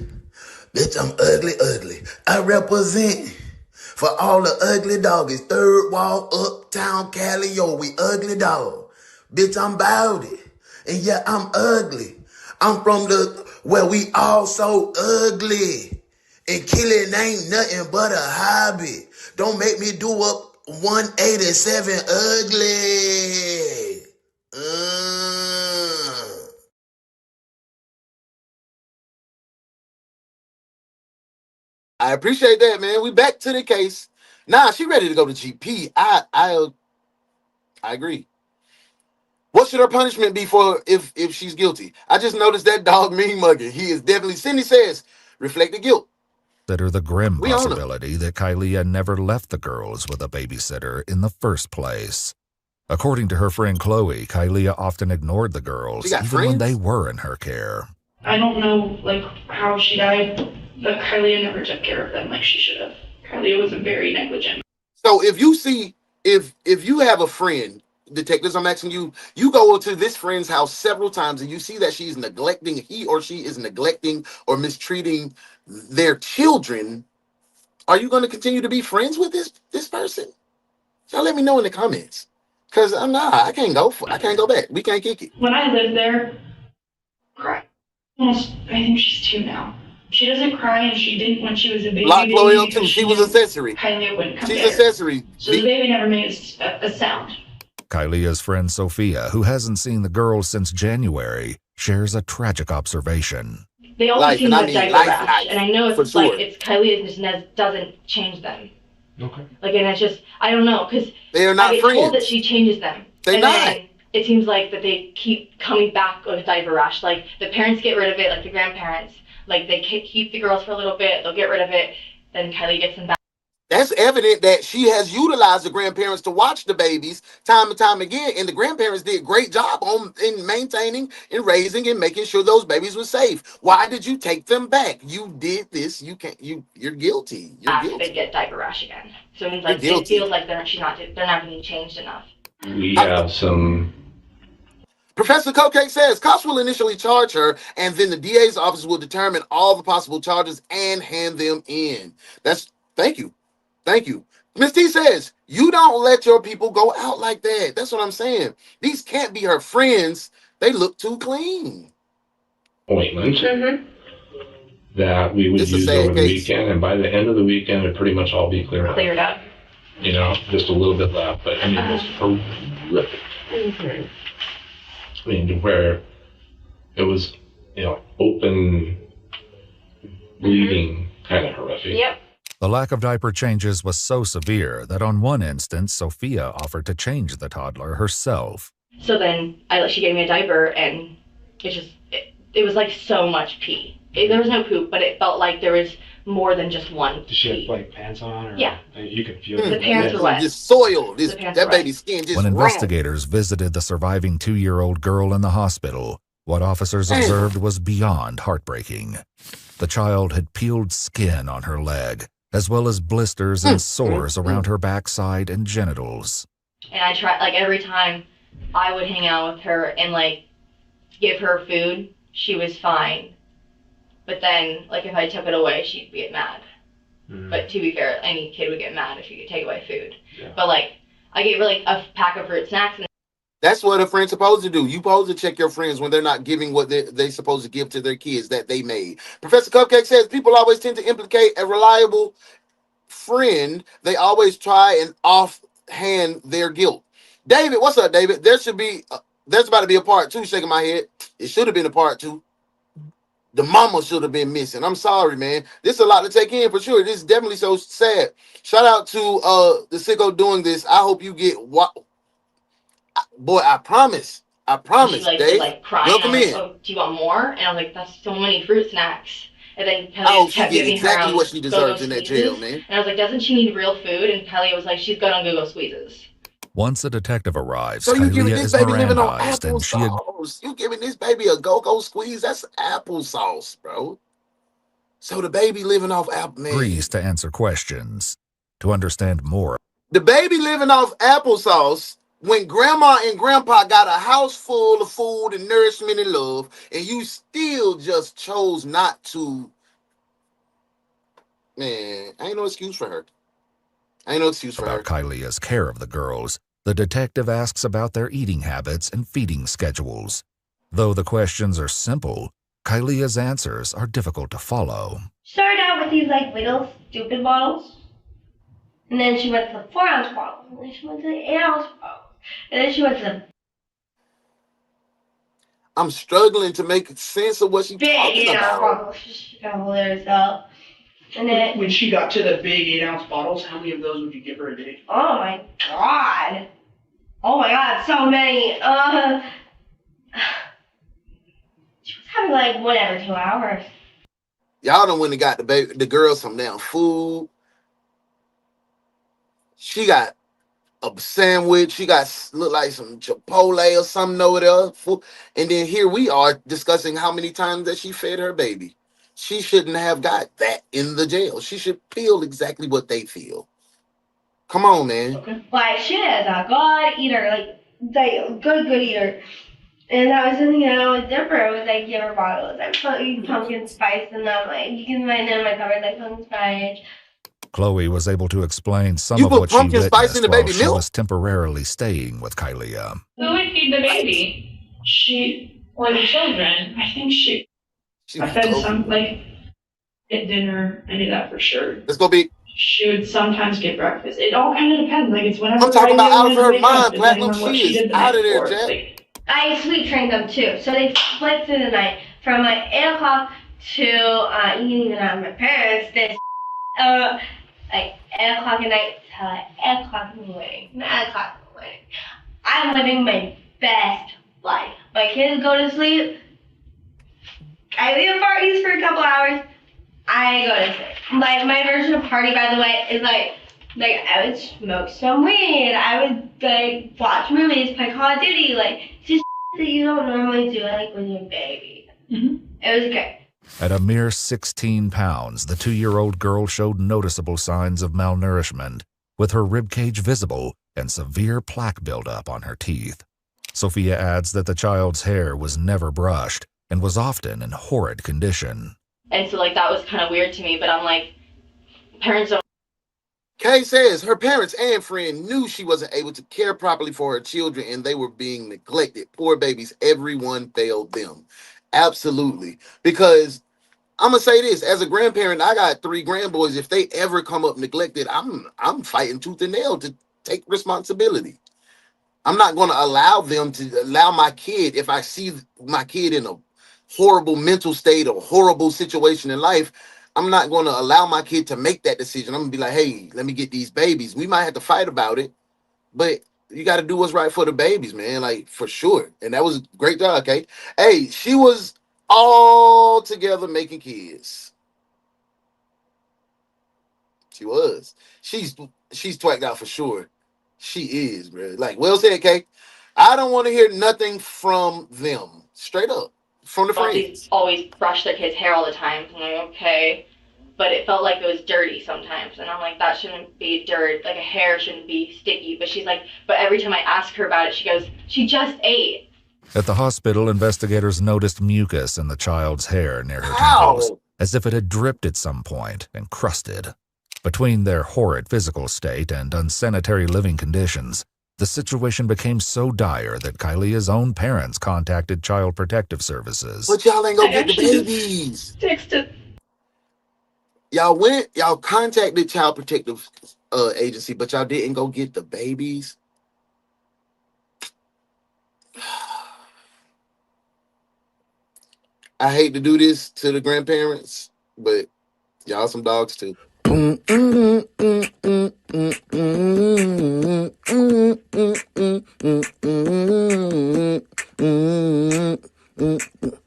Bitch, I'm ugly, ugly. I represent for all the ugly doggies. Third wall, uptown, Kylia, we ugly dog. Bitch, I'm bout it. And yeah, I'm ugly. I'm from the where we all so ugly. And killing ain't nothing but a hobby. Don't make me do up 187 ugly. I appreciate that, man. We back to the case. Nah, she ready to go to GP. I agree. What should her punishment be for if she's guilty? I just noticed that dog mean mugging. He is definitely, Cindy says, reflect the guilt. Consider the grim We own 'em. possibility that Kylia never left the girls with a babysitter in the first place. According to her friend Chloe, Kylia often ignored the girls even when they were in her care. I don't know, like, how she died, but Kylia never took care of them like she should have. Kylia was very negligent. So if you see, if you have a friend, detectives, I'm asking you, you go to this friend's house several times and you see that she's neglecting, he or she is neglecting or mistreating their children, are you going to continue to be friends with this person? Y'all let me know in the comments. Cause I'm not, I can't go back. We can't kick it. When I lived there, cry. Almost, I think she's 2 now. She doesn't cry, and she didn't when she was a baby. Lock Chloe up too. She was accessory. Kylia wouldn't come She's there. accessory. So the baby never made a sound. Kylia's friend Sophia, who hasn't seen the girls since January, shares a tragic observation. They always seem to have diaper rash, and I know it's like it's Kylia just doesn't change them. Okay. Like, and it's just, I don't know, because they are not I get friends. told that she changes them. They're and not. Then it seems like that they keep coming back with diaper rash. Like, the parents get rid of it, like the grandparents. Like, they keep the girls for a little bit, they'll get rid of it, then Kylia gets them back. That's evident that she has utilized the grandparents to watch the babies time and time again, and the grandparents did a great job in maintaining and raising and making sure those babies were safe. Why did you take them back? You did this. You're guilty. You're guilty. They get diaper rash again. So it means like it feels like they're not being changed enough. We have some. Professor Cupcake says cops will initially charge her, and then the DA's office will determine all the possible charges and hand them in. Thank you. Thank you. Ms. T says, you don't let your people go out like that. That's what I'm saying. These can't be her friends. They look too clean. Ointment that we would use over the weekend, and by the end of the weekend, it'd pretty much all be cleared up. You know, just a little bit left, but I mean, it was horrific. I mean, where it was, you know, open bleeding, kind of horrific. Yep. The lack of diaper changes was so severe that on one instance, Sophia offered to change the toddler herself. So then she gave me a diaper, and it was like so much pee. There was no poop, but it felt like there was more than just one. Did she have like pants on? Or yeah. You could feel the pants were wet. Just soiled. That baby's skin just When raw. investigators visited the surviving 2-year-old girl in the hospital, what officers observed was beyond heartbreaking. The child had peeled skin on her leg, as well as blisters and sores around her backside and genitals. And I tried, like, every time I would hang out with her and, like, give her food, she was fine. But then, like, if I took it away, she'd get mad. But to be fair, any kid would get mad if you could take away food. Yeah. But, like, I gave her, like, a pack of fruit snacks. And that's what a friend's supposed to do. You supposed to check your friends when they're not giving what they're supposed to give to their kids that they made. Professor Cupcake says people always tend to implicate a reliable friend. They always try and offhand their guilt. David, what's up, David? There's about to be a part 2. Shaking my head. It should have been a part 2. The mama should have been missing. I'm sorry, man. This is a lot to take in for sure. This is definitely so sad. Shout out to the sicko doing this. I hope you get what. Boy, I promise. She, like, Dave. Like, crying. Welcome in. Like, oh, do you want more? And I was like, that's so many fruit snacks. And then Kylia kept she giving get exactly her what she deserves in that jail, man. And I was like, doesn't she need real food? And Kylia was like, she's good on Google Squeezes. Once a detective arrives, So you giving Kylia this is baby living on Mirandized, and she applesauce? You giving this baby a go-go squeeze? That's applesauce, bro. So the baby living off apple, man. agrees to answer questions. To understand more, The baby living off applesauce when grandma and grandpa got a house full of food and nourishment and love, and you still just chose not to. Man, ain't no excuse for her. Ain't no excuse for her. about Kylia's care of the girls, the detective asks about their eating habits and feeding schedules. Though the questions are simple, Kylia's answers are difficult to follow. Started out with these like little stupid bottles, and then she went to the 4-ounce bottle, and then she went to the 8-ounce bottle, and then she went to the I'm struggling to make sense of what she's big talking 8-ounce about. bottle. She got hold of herself. And then when she got to the big 8-ounce bottles, how many of those would you give her a day? oh my god. Oh my god, so many. She was having like one every 2 hours. Y'all done went and got the girls some damn food. She got a sandwich. She got look like some Chipotle or something over there. And then here we are discussing how many times that she fed her baby. She shouldn't have got that in the jail. She should feel exactly what they feel. Come on, man. Okay. Like she is a good eater, like good eater. And that was something that was different. Was like give her bottles. I put pumpkin spice in them. Like you can find in my cupboard like pumpkin spice. Chloe was able to explain some of what she witnessed while she was temporarily staying with Kylia. Who would feed the baby? She or the children? I think she I fed some like at dinner. I knew that for sure. Let's go, B. She would sometimes get breakfast. It all kind of depends. Like it's whatever. I'm talking about out of her mind, up, Platinum. She is out of there, Jack. I sweet trained them too, so they split through the night from like 8 o'clock to you can even ask my parents. They like 8 o'clock at night to like 8 o'clock in the morning. 9 o'clock in the morning. I'm living my best life. My kids go to sleep. I leave parties for a couple hours. I go to sleep. Like my version of party, by the way, is like I would smoke some weed. I would like watch movies, play Call of Duty, like just that you don't normally do like when you're a baby. Mm-hmm. It was great. At a mere 16 pounds, the 2-year-old girl showed noticeable signs of malnourishment, with her ribcage visible and severe plaque buildup on her teeth. Sophia adds that the child's hair was never brushed and was often in horrid condition. And so like that was kind of weird to me, but I'm like, parents don't. Kay says her parents and friend knew she wasn't able to care properly for her children and they were being neglected. Poor babies, everyone failed them. Absolutely. Because I'm going to say this, as a grandparent, I got 3 grandboys. If they ever come up neglected, I'm fighting tooth and nail to take responsibility. I'm not going to allow my kid, if I see my kid in a horrible mental state or horrible situation in life, I'm not going to allow my kid to make that decision. I'm going to be like, hey, let me get these babies. We might have to fight about it, but you got to do what's right for the babies, man. Like, for sure. And that was a great job, okay? Hey, she was all together making kids. She was. She's twacked out for sure. She is, bro. Like, well said, Kay. I don't want to hear nothing from them. Straight up. From the friends. Always brush their kids' hair all the time. I'm like, okay. But it felt like it was dirty sometimes. And I'm like, that shouldn't be dirt. Like, a hair shouldn't be sticky. But she's like, but every time I ask her about it, she goes, she just ate. At the hospital, investigators noticed mucus in the child's hair near her temples, as if it had dripped at some point and crusted. Between their horrid physical state and unsanitary living conditions, the situation became so dire that Kylia's own parents contacted Child Protective Services. But y'all ain't gonna get the babies. Texted. Y'all contacted Child Protective Agency, but y'all didn't go get the babies. I hate to do this to the grandparents, but y'all some dogs too.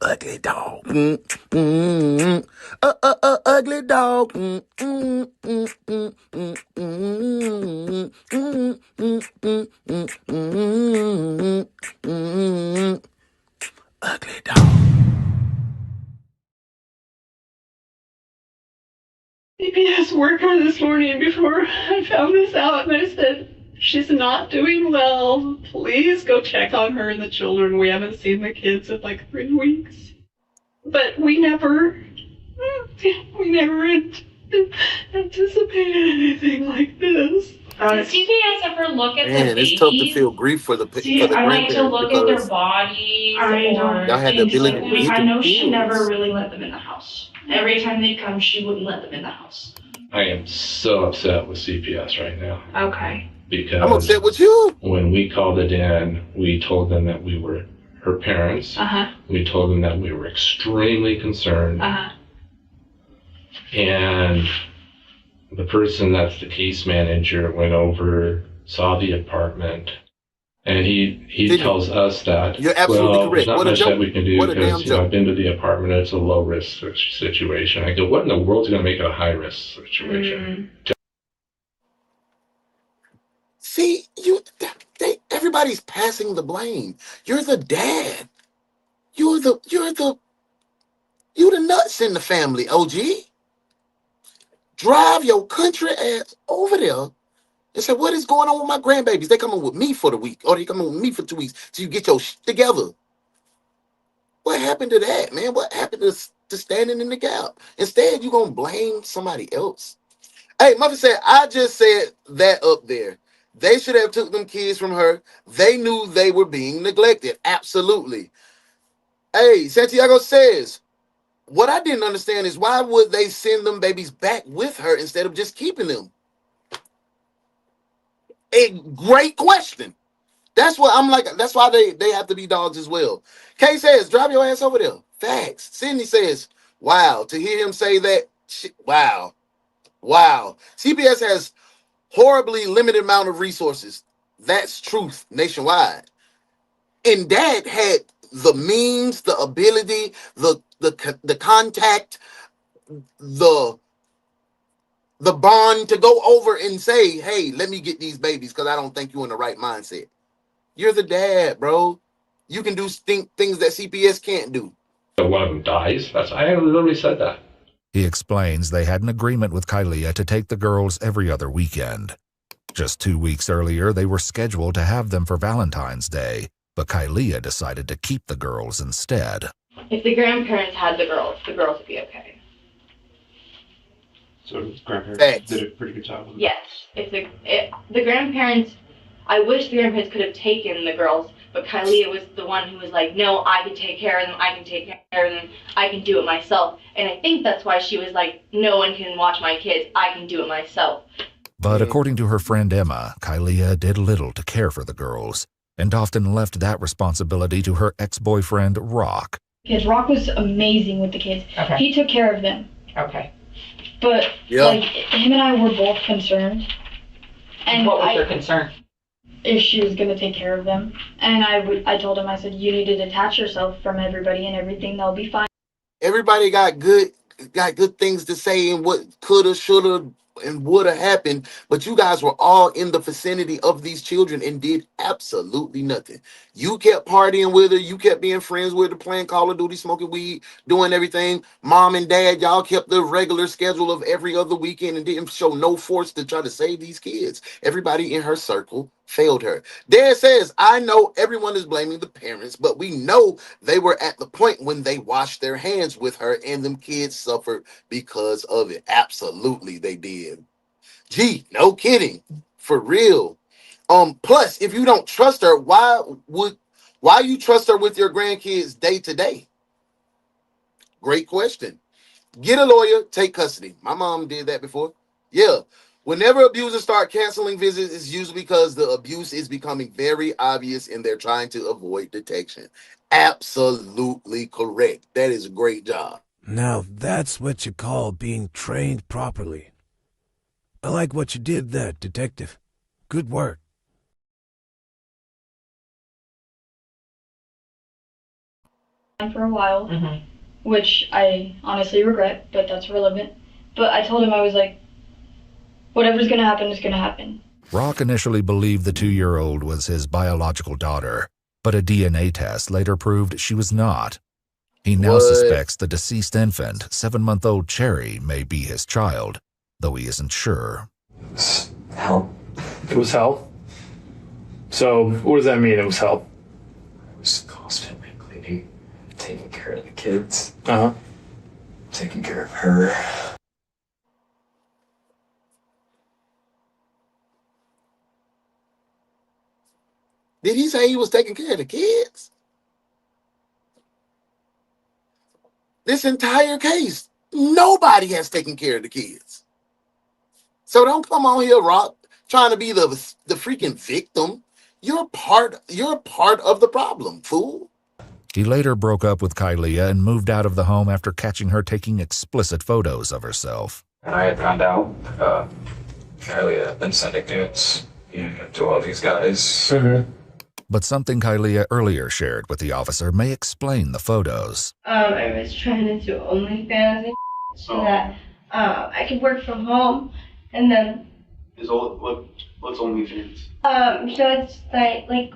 Ugly dog. Ugly dog. Ugly dog. CPS worker this morning before I found this out, and I said, she's not doing well. Please go check on her and the children. We haven't seen the kids in like 3 weeks. But we never anticipated anything like this. Did CPS ever look at the Man, babies? it's tough to feel grief for the I like to grandparents look at their because bodies. I don't y'all had the think so. ability to get I them know she never kids. really let them in the house. Every time they'd come, she wouldn't let them in the house. I am so upset with CPS right now. Okay. Because I'm upset with you. When we called it in, we told them that we were her parents. We told them that we were extremely concerned. And the person that's the case manager went over, saw the apartment, and he tells us that, You're absolutely well, correct. there's not What a much joke. that we can do What a damn because I've joke. been to the apartment and it's a low risk situation. I go, what in the world's going to make it a high risk situation? See, everybody's passing the blame. You're the dad. You're the nuts in the family, OG. Drive your country ass over there and say, what is going on with my grandbabies? They coming with me for the week, or they coming with me for 2 weeks till you get your shit together. What happened to that, man? What happened to standing in the gap? Instead, you gonna blame somebody else. Hey, Muffin said, I just said that up there. They should have took them kids from her. They knew they were being neglected. Absolutely. Hey, Santiago says, what I didn't understand is why would they send them babies back with her instead of just keeping them? A great question. That's what I'm like. That's why they have to be dogs as well. Kay says, drive your ass over there. Facts. Sydney says, wow. To hear him say that, shit, wow. Wow. CPS has horribly limited amount of resources. That's truth nationwide. And Dad had the means, the ability, the contact, the bond to go over and say, hey, let me get these babies because I don't think you're in the right mindset. You're the dad, bro. You can do things that CPS can't do. One of them dies. I literally said that. He explains they had an agreement with Kylia to take the girls every other weekend. Just 2 weeks earlier, they were scheduled to have them for Valentine's Day, but Kylia decided to keep the girls instead. If the grandparents had the girls would be okay. So grandparents did a pretty good job with it. Yes. If the grandparents, I wish the grandparents could have taken the girls, but Kylia was the one who was like, no, I can take care of them, I can take care of them, I can do it myself. And I think that's why she was like, no one can watch my kids, I can do it myself. But according to her friend Emma, Kylia did little to care for the girls, and often left that responsibility to her ex-boyfriend, Rock. Because Rock was amazing with the kids. Okay. He took care of them. Okay. But, like, him and I were both concerned. And what was your concern? If she was going to take care of them. And I told him, I said, you need to detach yourself from everybody and everything, they'll be fine. Everybody got good things to say and what coulda, shoulda, and woulda happened, but you guys were all in the vicinity of these children and did absolutely nothing. You kept partying with her, you kept being friends with her, playing Call of Duty, smoking weed, doing everything. Mom and Dad, y'all kept the regular schedule of every other weekend and didn't show no force to try to save these kids. Everybody in her circle failed her. Dad says, I know everyone is blaming the parents, but we know they were at the point when they washed their hands with her and them kids suffered because of it. Absolutely, they did. Gee, no kidding. For real. Plus, if you don't trust her, why you trust her with your grandkids day to day? Great question. Get a lawyer, take custody. My mom did that before. Yeah. Whenever abusers start canceling visits, it's usually because the abuse is becoming very obvious and they're trying to avoid detection. Absolutely correct. That is a great job. Now that's what you call being trained properly. I like what you did there, Detective. Good work. For a while, which I honestly regret, but that's relevant. But I told him, I was like, whatever's going to happen is going to happen. Rock initially believed the 2-year-old was his biological daughter, but a DNA test later proved she was not. He now suspects the deceased infant, 7-month-old Cherry, may be his child, though he isn't sure. Hell. It was hell? So, what does that mean, it was hell? It was constantly cleaning, taking care of the kids. Taking care of her. Did he say he was taking care of the kids? This entire case, nobody has taken care of the kids. So don't come on here, Rock, trying to be the freaking victim. You're part of the problem, fool. He later broke up with Kylia and moved out of the home after catching her taking explicit photos of herself. And I had found out Kylia had been sending nudes to all these guys. But something Kylia earlier shared with the officer may explain the photos. I was trying to do OnlyFans and so that I could work from home, and then. What's OnlyFans? So it's like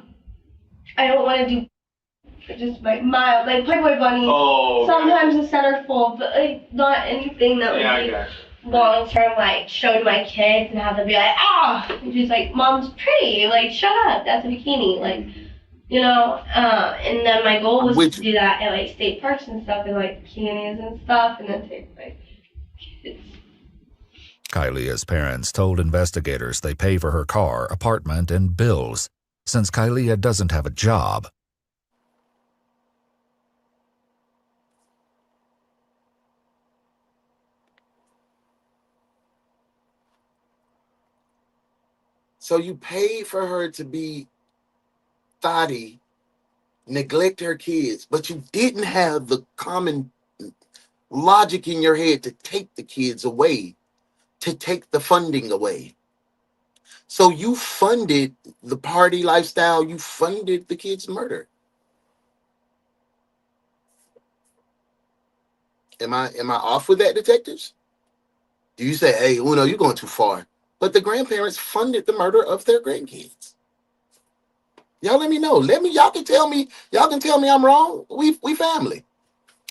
I don't want to do just like mild, like Playboy Bunny. Oh. Okay. Sometimes a centerfold, but like not anything that would be long term, like show to my kids and have them be like, and she's like, Mom's pretty, like shut up, that's a bikini, like, you know. And then my goal was to do that at like state parks and stuff, and like bikinis and stuff, and then take like kids. Kylia's parents told investigators they pay for her car, apartment, and bills, since Kylia doesn't have a job. So you paid for her to be thotty, neglect her kids, but you didn't have the common logic in your head to take the kids away, to take the funding away. So you funded the party lifestyle, you funded the kids' murder. Am I off with that, detectives? Do you say, hey, Uno, you're going too far? But the grandparents funded the murder of their grandkids. Y'all let me know. Y'all can tell me I'm wrong. We family.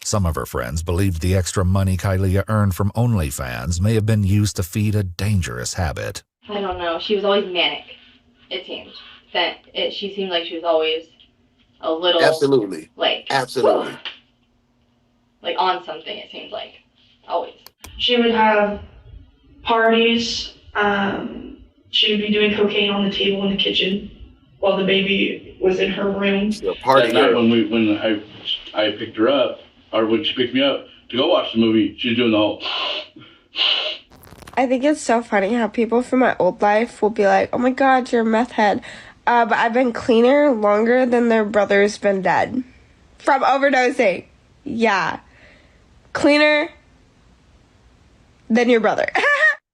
Some of her friends believed the extra money Kylia earned from OnlyFans may have been used to feed a dangerous habit. I don't know. She was always manic, it seemed. She seemed like she was always a little... Absolutely. Absolutely. Like on something, it seemed like. Always. She would have parties. She would be doing cocaine on the table in the kitchen while the baby was in her room. That night when I picked her up, or when she picked me up to go watch the movie, she was doing the whole... I think it's so funny how people from my old life will be like, oh my God, you're a meth head. But I've been cleaner longer than their brother's been dead. From overdosing. Yeah. Cleaner than your brother.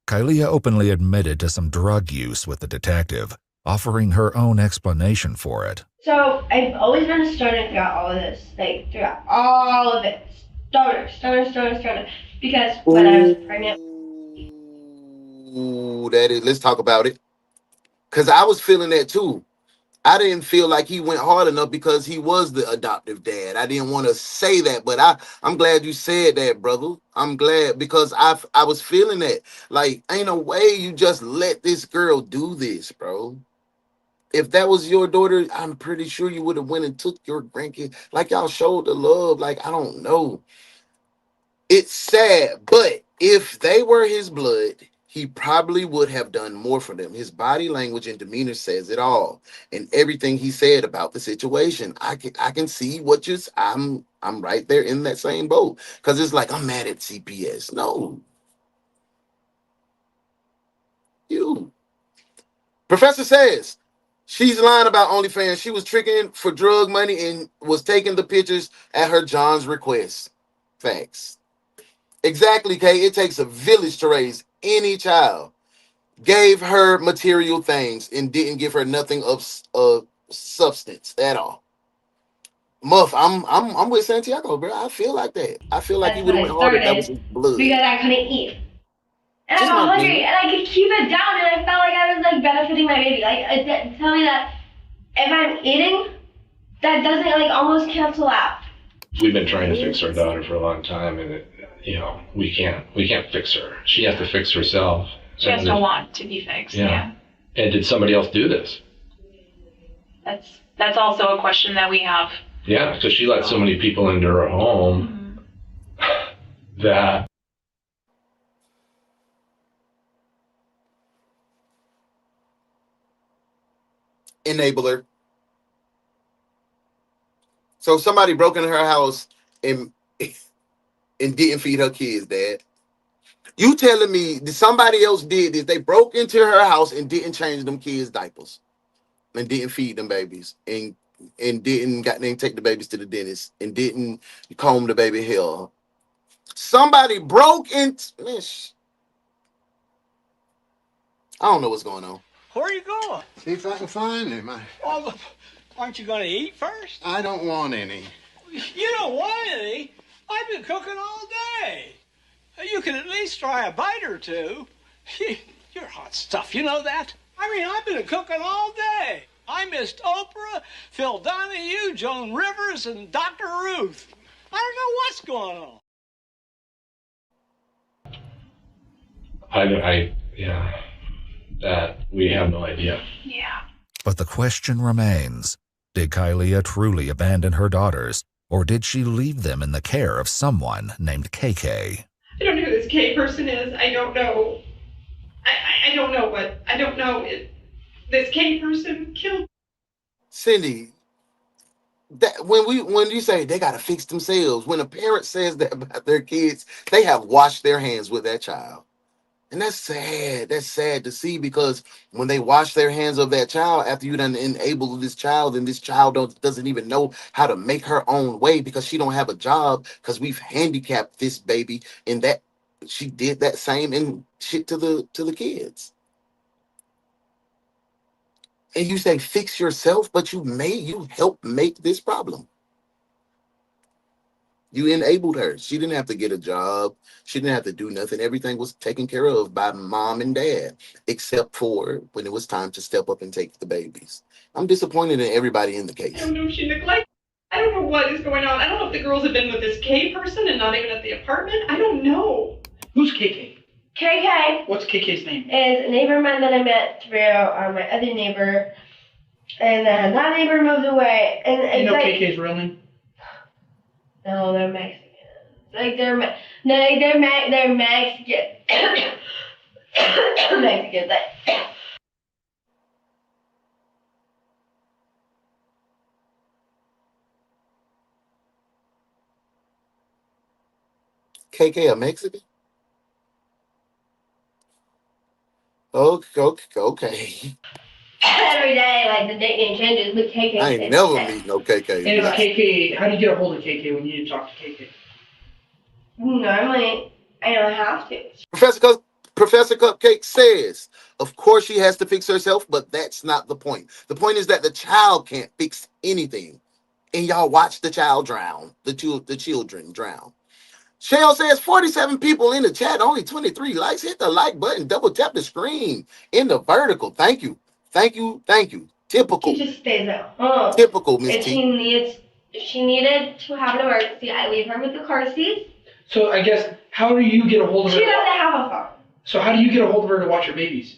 Kylia openly admitted to some drug use with the detective, offering her own explanation for it. So I've always been a stoner throughout all of this. Like throughout all of it. Stoner. Because when I was pregnant. Ooh, that is, let's talk about it. Because I was feeling that too. I didn't feel like he went hard enough because he was the adoptive dad. I didn't want to say that, but I'm glad you said that, brother. I'm glad, because I was feeling that. Like, ain't no way you just let this girl do this, bro. If that was your daughter, I'm pretty sure you would have went and took your grandkid. Like, y'all showed the love. Like, I don't know. It's sad, but if they were his blood, he probably would have done more for them. His body language and demeanor says it all, and everything he said about the situation. I can see what I'm right there in that same boat, because it's like, I'm mad at CPS. No, you. Professor says she's lying about OnlyFans. She was tricking for drug money and was taking the pictures at her John's request. Facts. Exactly, Kay. It takes a village to raise any child. Gave her material things and didn't give her nothing of substance at all. Muff, I'm with Santiago, bro. I feel like that. I feel like he would have went harder. That was his blood. Because I couldn't eat. And I got hungry, and I could keep it down, and I felt like I was like benefiting my baby. Like, tell me that if I'm eating, that doesn't like almost cancel out. We've been trying to fix our daughter for a long time, and we can't fix her. She has to fix herself. She has to want to be fixed. Yeah. And did somebody else do this? That's also a question that we have. Yeah, because she let so many people into her home that. Enabler. So somebody broke into her house and didn't feed her kids, Dad. You telling me that somebody else did this? They broke into her house and didn't change them kids' diapers and didn't feed them babies and didn't take the babies to the dentist and didn't comb the baby hair. Somebody broke into. Man, I don't know what's going on. Where are you going? See if I can find him. Well, aren't you going to eat first? I don't want any. You don't want any? I've been cooking all day. You can at least try a bite or two. You're hot stuff, you know that? I mean, I've been cooking all day. I missed Oprah, Phil Donahue, Joan Rivers, and Dr. Ruth. I don't know what's going on. That we have no idea. Yeah. But the question remains, did Kylia truly abandon her daughters, or did she leave them in the care of someone named KK? I don't know who this K person is. I don't know. I don't know what. I don't know if this K person killed. Cindy, that when you say they gotta fix themselves, when a parent says that about their kids, they have washed their hands with that child. And that's sad. That's sad to see, because when they wash their hands of that child after you done enable this child, and this child doesn't even know how to make her own way because she don't have a job, because we've handicapped this baby, and that she did that same and shit to the kids. And you say fix yourself, but you helped make this problem. You enabled her. She didn't have to get a job. She didn't have to do nothing. Everything was taken care of by mom and dad, except for when it was time to step up and take the babies. I'm disappointed in everybody in the case. I don't know if she neglected. I don't know what is going on. I don't know if the girls have been with this K person and not even at the apartment. I don't know. Who's KK? KK What's KK's name? is a neighbor of mine that I met through my other neighbor. And then that neighbor moved away. And it's You know like, KK's real name? no, they're Mexican. Like they're Mexican. Mexican. KK a Mexican? Okay. Every day, like the nickname changes, but KK. I ain't never meet no KK. And it's KK. How do you get a hold of KK when you need to talk to KK? Normally, I don't have to. Professor Cupcake says, of course she has to fix herself, but that's not the point. The point is that the child can't fix anything. And y'all watch the child drown, the children drown. Shell says 47 people in the chat, only 23 likes. Hit the like button, double tap the screen in the vertical. Thank you. Typical. She just stays at home. Typical, Miss T. If she needed to have an emergency, I leave her with the car seat. So I guess, how do you get a hold of her? She doesn't have a phone. So how do you get a hold of her to watch your babies?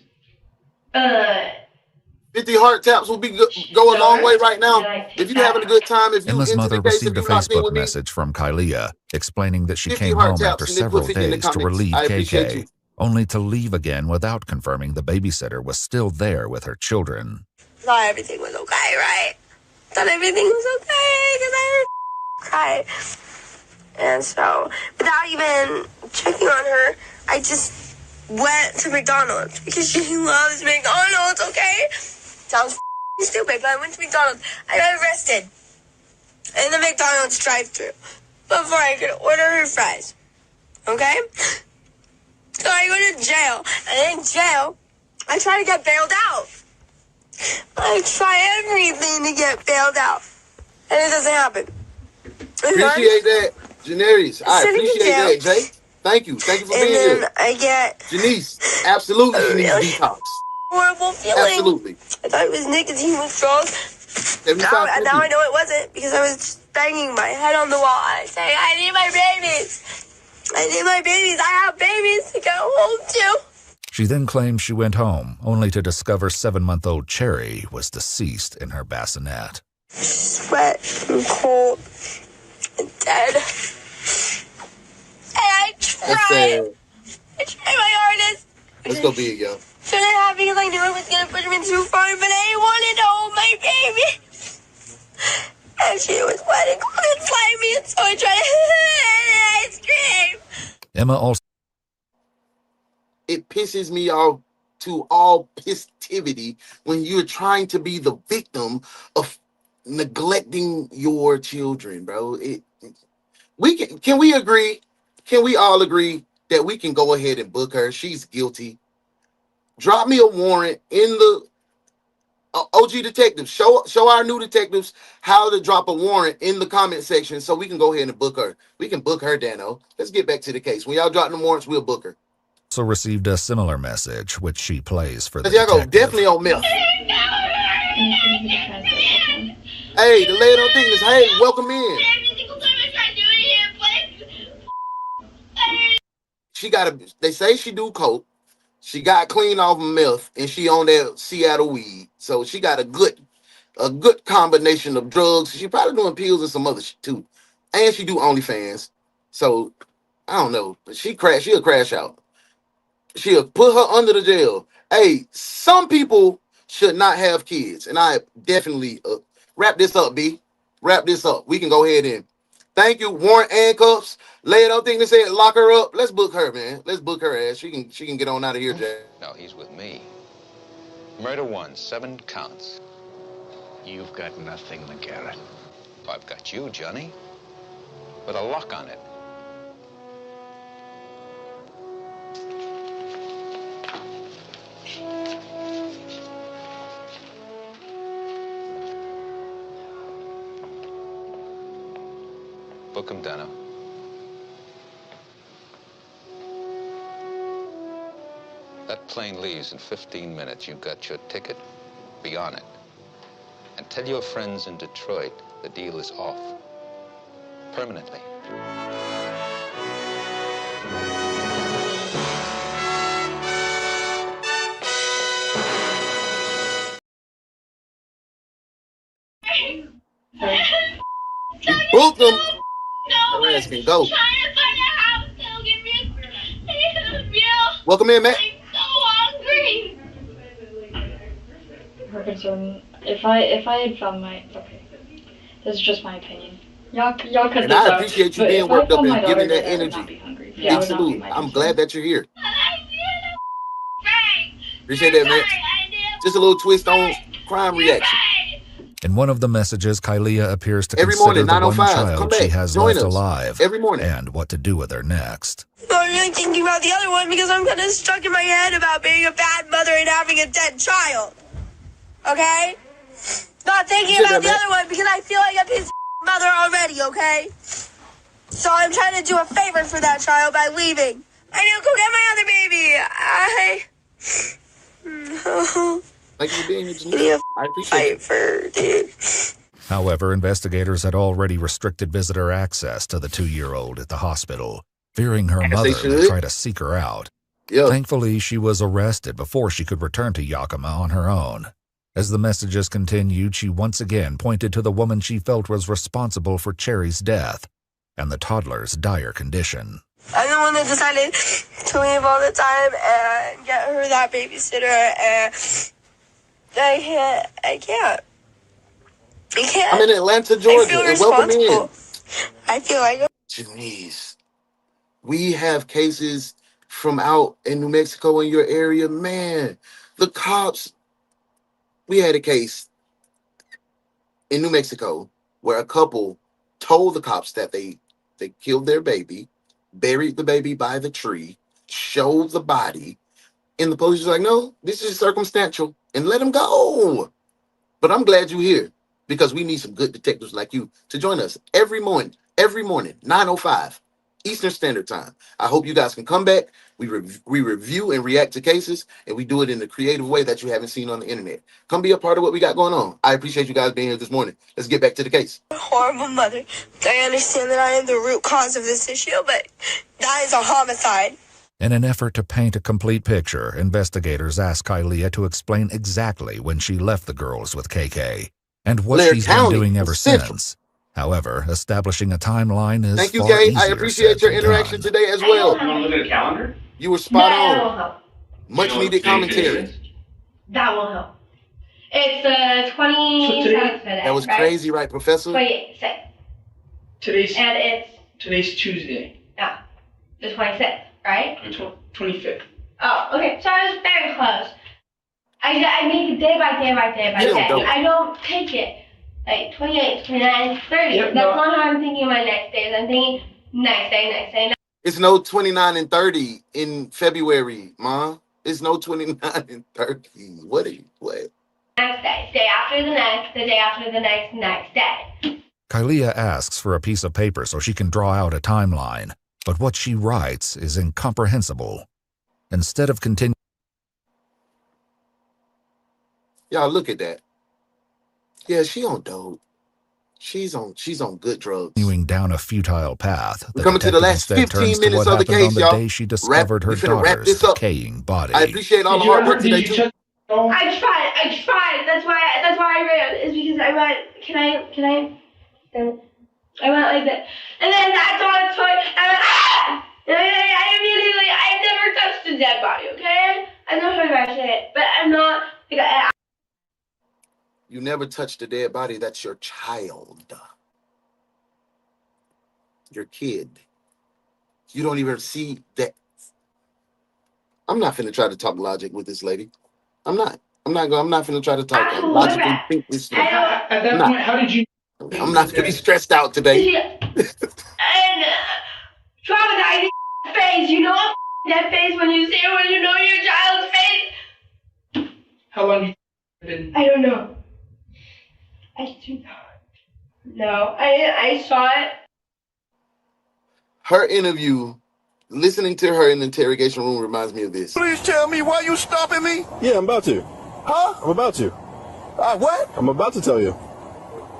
50 heart taps will go a long way right now. If you're having a good time, if you Emma's into mother the case, received a if you're locked in Facebook with me, message from Kylia explaining that she 50 came heart home taps after and then several put 50 in the days to comments. relieve I appreciate KK, you. only to leave again without confirming the babysitter was still there with her children. Thought everything was okay, right? Thought everything was okay because I heard cry. And so, without even checking on her, I just went to McDonald's because she loves McDonald's, okay? Sounds stupid, but I went to McDonald's. I got arrested in the McDonald's drive-thru before I could order her fries, okay? So I go to jail, and in jail, I try to get bailed out. I try everything to get bailed out, and it doesn't happen. Appreciate that, Janaris. I appreciate that, Jay. Thank you for being here. And then I get Janice, absolutely, she needs detox. horrible feeling. Absolutely. I thought it was nicotine withdrawals. Now I know it wasn't, because I was just banging my head on the wall and saying, I need my babies. I need my babies. I have babies to go home to. She then claimed she went home, only to discover 7-month-old Cherry was deceased in her bassinet. Sweat and cold and dead. And I tried my hardest. Let's go big, yo. Shouldn't have, because I knew I was going to push him in too far, but I wanted to hold my baby. And she was wetting and slimy, and so I tried to ice cream. Emma also. It pisses me off to all pistivity when you're trying to be the victim of neglecting your children, bro. Can we agree? Can we all agree that we can go ahead and book her? She's guilty. Drop me a warrant in the OG detectives. Show our new detectives how to drop a warrant in the comment section so we can go ahead and book her. We can book her, Dano. Let's get back to the case. When y'all drop the warrants, we'll book her. Also received a similar message, which she plays for the Y'all go detective. definitely on meth. Hey, the lady on thing is, hey, welcome in. She they say she do coke. She got clean off of meth, and she on that Seattle weed. So she got a good combination of drugs. She probably doing pills and some other shit too. And she do OnlyFans. So I don't know, but she'll crash out. She'll put her under the jail. Hey, some people should not have kids, and I definitely wrap this up, B. Wrap this up. We can go ahead and thank you, warrant handcuffs. Lay don't think they said lock her up. Let's book her, man. Let's book her ass. She can get on out of here, Jack. No, he's with me. Murder 1, 7 counts. You've got nothing, McGarrett. I've got you, Johnny. With a lock on it. Book him, Dano. That plane leaves in 15 minutes. You've got your ticket. Be on it. And tell your friends in Detroit the deal is off. Permanently. You booked them. Her ass can go. Welcome in, man. Her concern, if I had found my, okay, this is just my opinion. Y'all cut and this out. I appreciate you being worked up and giving that energy. Absolutely. I'm glad that you're here. Appreciate that, man. Just a little twist on crime reaction. In one of the messages, Kylia appears to Every consider morning, the one 9:05. child Come back. she has Join left us. alive Every morning. and what to do with her next. I'm really thinking about the other one because I'm kind of stuck in my head about being a bad mother and having a dead child. Okay? Not thinking about the other one because I feel like a piece of mother already, okay? So I'm trying to do a favor for that child by leaving. I need to go get my other baby. Thank you for being here. I appreciate it. Dude. However, investigators had already restricted visitor access to the 2-year-old at the hospital, fearing her mother would try to seek her out. Yep. Thankfully, she was arrested before she could return to Yakima on her own. As the messages continued, she once again pointed to the woman she felt was responsible for Cherry's death and the toddler's dire condition. I'm the one that decided to leave all the time and get her that babysitter, and I can't. I'm in Atlanta, Georgia, and welcome in. I feel like Janice, we have cases from out in New Mexico in your area. Man, the cops, we had a case in New Mexico where a couple told the cops that they killed their baby, buried the baby by the tree, showed the body, and the police was like, no, this is circumstantial, and let them go. But I'm glad you're here because we need some good detectives like you to join us every morning, 9:05 Eastern Standard Time. I hope you guys can come back. We review and react to cases, and we do it in a creative way that you haven't seen on the internet. Come be a part of what we got going on. I appreciate you guys being here this morning. Let's get back to the case. Horrible mother. I understand that I am the root cause of this issue, but that is a homicide. In an effort to paint a complete picture, investigators asked Kylia to explain exactly when she left the girls with KK and what she's been doing ever since. However, establishing a timeline is Thank you, far Kay. easier I appreciate your interaction today as well. You want to look at a calendar? You were spot That'll on. help. Much needed commentary. That will help. It's the 27th. That was crazy, right, Professor? 26th. Today's Tuesday. Yeah. The 26th, right? 25th. Oh, okay. So I was very close. I make it day by day by day by day. I don't take it like 28, 29, 30. Yep, That's not how I'm thinking of my next days. I'm thinking next day. It's no 29 and 30 in February, Ma. It's no 29 and 30. What? Next day after the next, the day after the next day. Kylia asks for a piece of paper so she can draw out a timeline, but what she writes is incomprehensible. Instead of continuing, y'all look at that. Yeah, she on dope. She's on good drugs. Continuing down a futile path, We're coming to the last 15 minutes of the case, y'all. Day she discovered her daughter's decaying body. I appreciate all the hard work today too. I tried. That's why I ran. Is because I went. Can I? I went like that, and then that's all I told. I went ah! And I immediately. I've never touched a dead body. Okay, I'm not talking about shit, but I'm not. Like, You never touched a dead body. That's your child. Your kid. You don't even see that. I'm not finna try to talk logic with this lady. I'm not finna try to talk logically. Think this through. At that point, how did you? I'm not gonna be stressed out today. And traumatizing face. You know that face when you know your child's face. How long have you been? I don't know. I do not. No, I saw it. Her interview, listening to her in the interrogation room reminds me of this. Please tell me why you stopping me? Yeah, I'm about to. Huh? I'm about to. What? I'm about to tell you.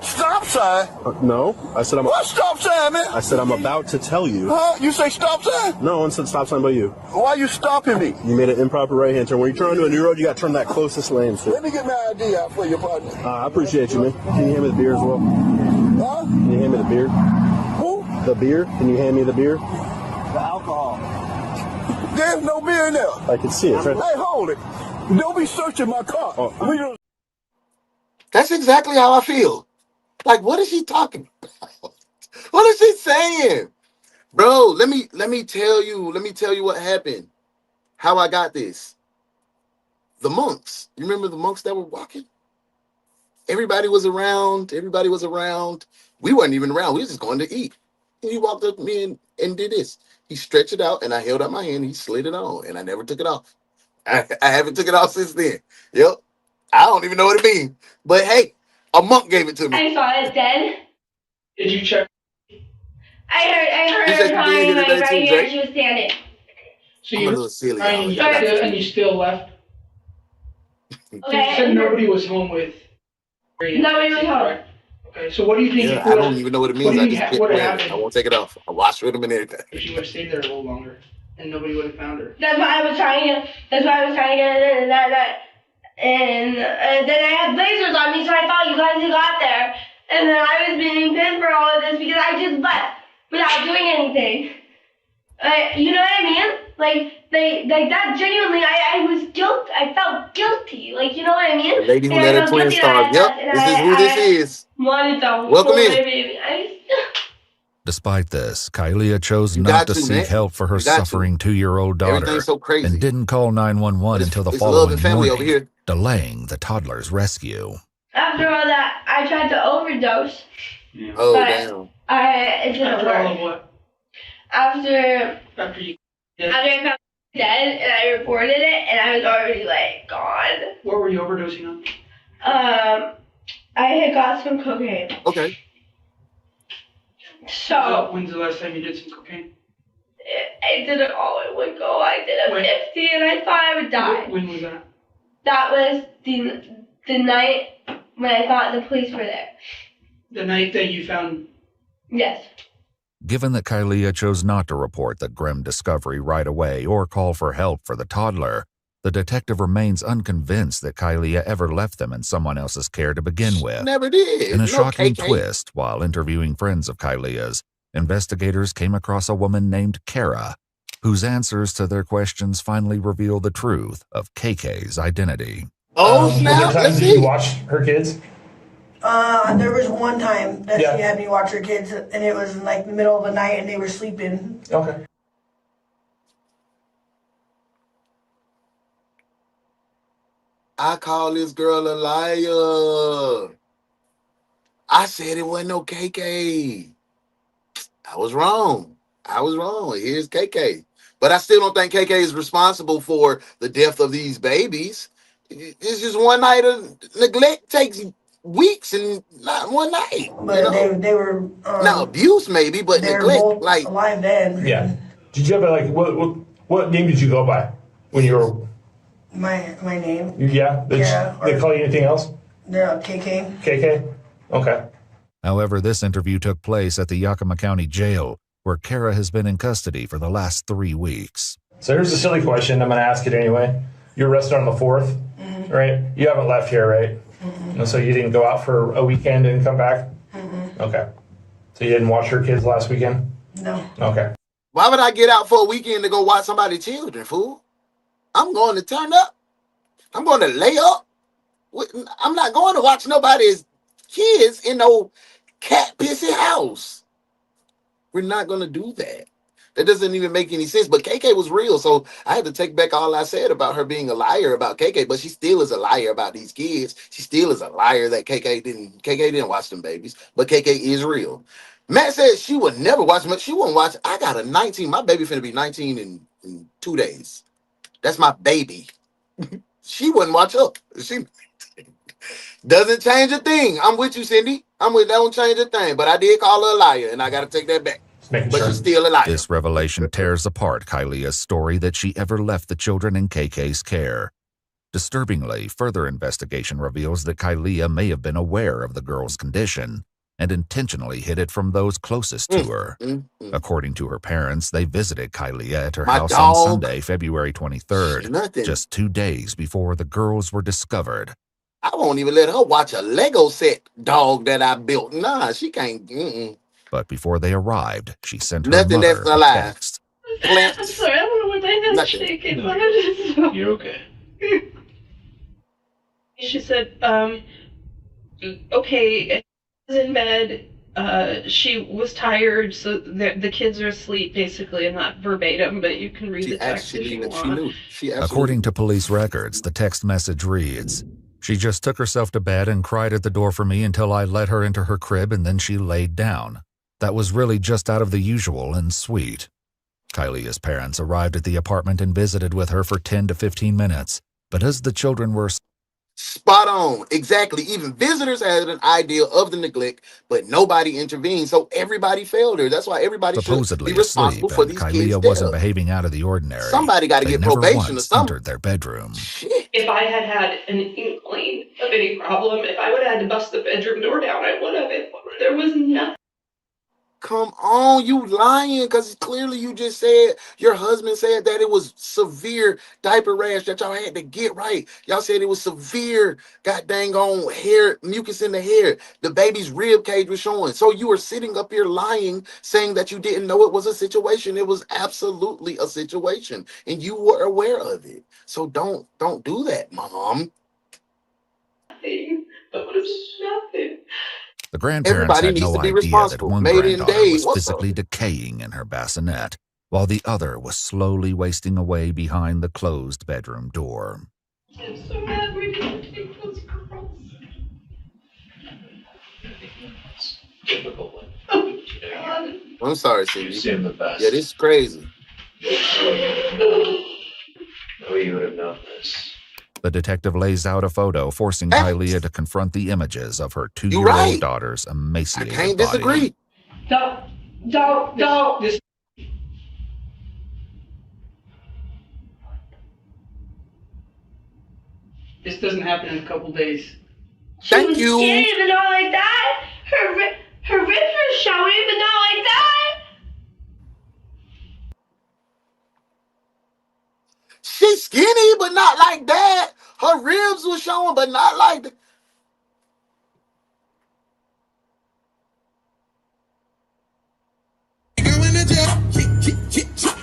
Stop sign? No, I said I'm. What stop sign, man? I said I'm about to tell you. Huh? You say stop sign? No one said stop sign but you. Why you stopping me? You made an improper right-hand turn. When you're turning to a new road, you got to turn that closest lane, sir. Let me get my ID out for your partner. I appreciate you, man. Can you hand me the beer as well? Huh? Can you hand me the beer? Who? The beer? Can you hand me the beer? The alcohol. There's no beer in there. I can see it. Right. Hey, hold it. Don't be searching my car. Oh. That's exactly how I feel. Like, what is she talking about? What is she saying? Bro, let me tell you what happened. How I got this. The monks. You remember the monks that were walking? Everybody was around. We weren't even around. We were just going to eat. And he walked up to me and did this. He stretched it out, and I held out my hand, and he slid it on, and I never took it off. I haven't took it off since then. Yep. I don't even know what it means. But hey, a monk gave it to me. I saw it dead. Did you check? I heard her crying like right here. She was standing. So you were silly, and you still left. Okay. So you said nobody was home with. Nobody was home. Okay, so what do you think? Yeah, I don't even know what it means. I just get I won't take it off. I wash with them and everything. If she would have stayed there a little longer, and nobody would have found her. That's why I was trying to get that. And then I had lasers on me, so I thought you guys had got there. And then I was being pinned for all of this because I just left without doing anything. You know what I mean? Like that. Genuinely, I felt guilty. Like, you know what I mean? The lady who let her twin star. Yep, this is who this is. Welcome in. Despite this, Kylia chose not to seek help for her suffering 2-year-old daughter and didn't call 911 until the following morning, delaying the toddler's rescue. After all that, I tried to overdose. Yeah. Oh, damn. It didn't work. After I found dead and I reported it, and I was already like gone. What were you overdosing on? I had got some cocaine. Okay. So when's the last time you did some cocaine? I did it all in one go. I did a 50 and I thought I would die. When was that? That was the night when I thought the police were there. The night that you found? Yes. Given that Kylia chose not to report the grim discovery right away or call for help for the toddler, the detective remains unconvinced that Kylia ever left them in someone else's care to begin with. Never did. In a shocking twist, while interviewing friends of Kylia's, investigators came across a woman named Kara, whose answers to their questions finally reveal the truth of KK's identity. Oh, Was there snap. times Let's that you see. watched her kids? There was one time that Yeah. she had me watch her kids, and it was in like the middle of the night, and they were sleeping. Okay. I call this girl a liar. I said it wasn't no KK. I was wrong. I was wrong. Here's KK. But I still don't think KK is responsible for the death of these babies. It's just one night of neglect takes weeks and not one night. But you know? they were now abuse maybe, but they were neglect both like alive then. Yeah. Did you ever like what name did you go by when you were? My name. Yeah. They call you anything else? Yeah, KK. KK. Okay. However, this interview took place at the Yakima County Jail, where Kara has been in custody for the last 3 weeks. So here's a silly question. I'm going to ask it anyway. You're arrested on the 4th, right? You haven't left here, right? And so you didn't go out for a weekend and come back? Okay. So you didn't watch her kids last weekend? No. Okay. why would I get out for a weekend to go watch somebody's children, fool? I'm going to turn up. I'm going to lay up. I'm not going to watch nobody's kids in no cat pissy house. We're not going to do that. That doesn't even make any sense. But KK was real, so I had to take back all I said about her being a liar about KK. But she still is a liar about these kids. She still is a liar that KK didn't watch them babies. But KK is real. Matt said she would never watch them. She wouldn't watch. I got a 19. My baby finna be 19 in 2 days. That's my baby. She wouldn't watch her. She doesn't change a thing. I'm with you, Cindy. I'm with. That don't change a thing. But I did call her a liar, and I got to take that back. But she's still a liar. This revelation tears apart Kyliah's story that she ever left the children in KK's care. Disturbingly, further investigation reveals that Kyliah may have been aware of the girl's condition and intentionally hid it from those closest to her. According to her parents, they visited Kyliah at her house on Sunday, February 23rd, just 2 days before the girls were discovered. I won't even let her watch a Lego set dog that I built. Nah, she can't. But before they arrived, she sent her Nothing mother that's a alive. text. I'm sorry, I don't know why my head's shaking. You're okay. She said, okay, I was in bed. She was tired, so the kids are asleep, basically, and not verbatim, but you can read the text if you want. According to police records, the text message reads, "She just took herself to bed and cried at the door for me until I let her into her crib and then she laid down. That was really just out of the usual and sweet." Kyliah's parents arrived at the apartment and visited with her for 10 to 15 minutes. But as the children were Spot on. Exactly. Even visitors had an idea of the neglect, but nobody intervened. So everybody failed her. That's why everybody supposedly should be responsible asleep for and these Kyliah kids' wasn't death. behaving out of the ordinary. Somebody got to They get never probation or once something. entered their bedroom. If I had had an inkling of any problem, if I would have had to bust the bedroom door down, I would have. There was nothing. Come on, you lying, because clearly you just said, your husband said that it was severe diaper rash that y'all had to get right. Y'all said it was severe, god dang on hair, mucus in the hair. The baby's rib cage was showing. So you were sitting up here lying, saying that you didn't know it was a situation. It was absolutely a situation, and you were aware of it. So don't do that, Mom. Nothing. But it was nothing. The grandparents Everybody had needs no to be idea that responsible. one Made in granddaughter days. was What's physically decaying in her bassinet, while the other was slowly wasting away behind the closed bedroom door. I'm so mad we didn't take those girls. Typical. Oh, God. I'm sorry, Cindy. You seem the best. Yeah, this is crazy. No, you would have known this. The detective lays out a photo, forcing Kyliah to confront the images of her 2-year-old right. daughter's emaciated Can't body. disagree. Don't. This doesn't happen in a couple days. Thank you. Skinny, but not like that. Her ribs were showing, but not like that. She's skinny, but not like that. Her ribs were showing, but not like that.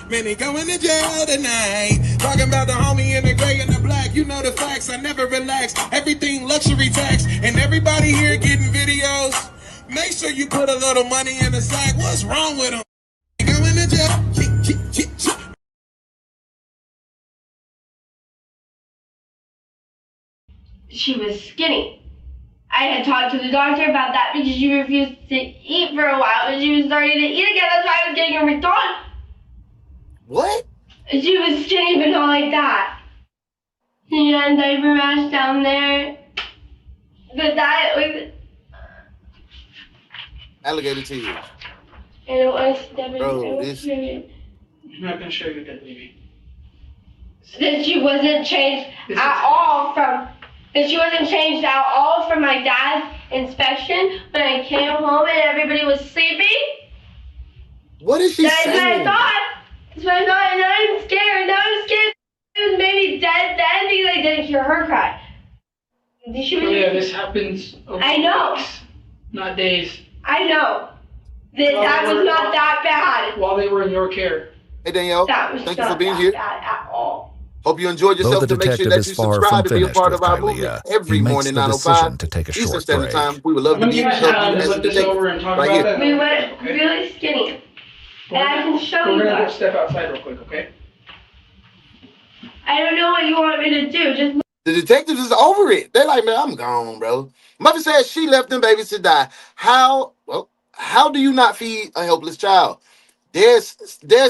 Man, he going to jail tonight. Talking about the homie in the gray and the black. You know the facts, I never relax. Everything luxury tax. And everybody here getting videos. Make sure you put a little money in the sack. What's wrong with him? Going to jail. She was skinny. I had talked to the doctor about that because she refused to eat for a while, but she was starting to eat again. That's why I was getting her McDonald's. What? She was skinny, but not like that. She had diaper rash down there. The diet was... Alligator tears. I don't want to step in. Bro, this... I'm not going to show you that baby. That she wasn't changed at all from... That she wasn't changed at all from my dad's inspection when I came home and everybody was sleeping. What is she saying? That's what I thought. That's what I thought, and now I'm scared. Now I'm scared. It was maybe dead then because I didn't hear her cry. She was Yeah, this happens over I know. weeks, not days. I know. That was not that bad. While they were in your care. Hey Danielle, That was thank you not for being that here. bad at all. Hope you enjoyed yourself. Though the To make sure detective that is you far subscribe from to be a finished part with of our movement Kylia, every he makes morning the 9:05 decision to take a Eastern short Standard break. Time. We would love to I'm be gonna here. give you time to look this over and talk Right about here. that. We went really skinny. And I can show you We're gonna that. go step outside real quick, okay? I don't know what you want me to do. Just The detectives is over it. They're like, man, I'm gone, bro. Mother says she left them babies to die. How do you not feed a helpless child? There's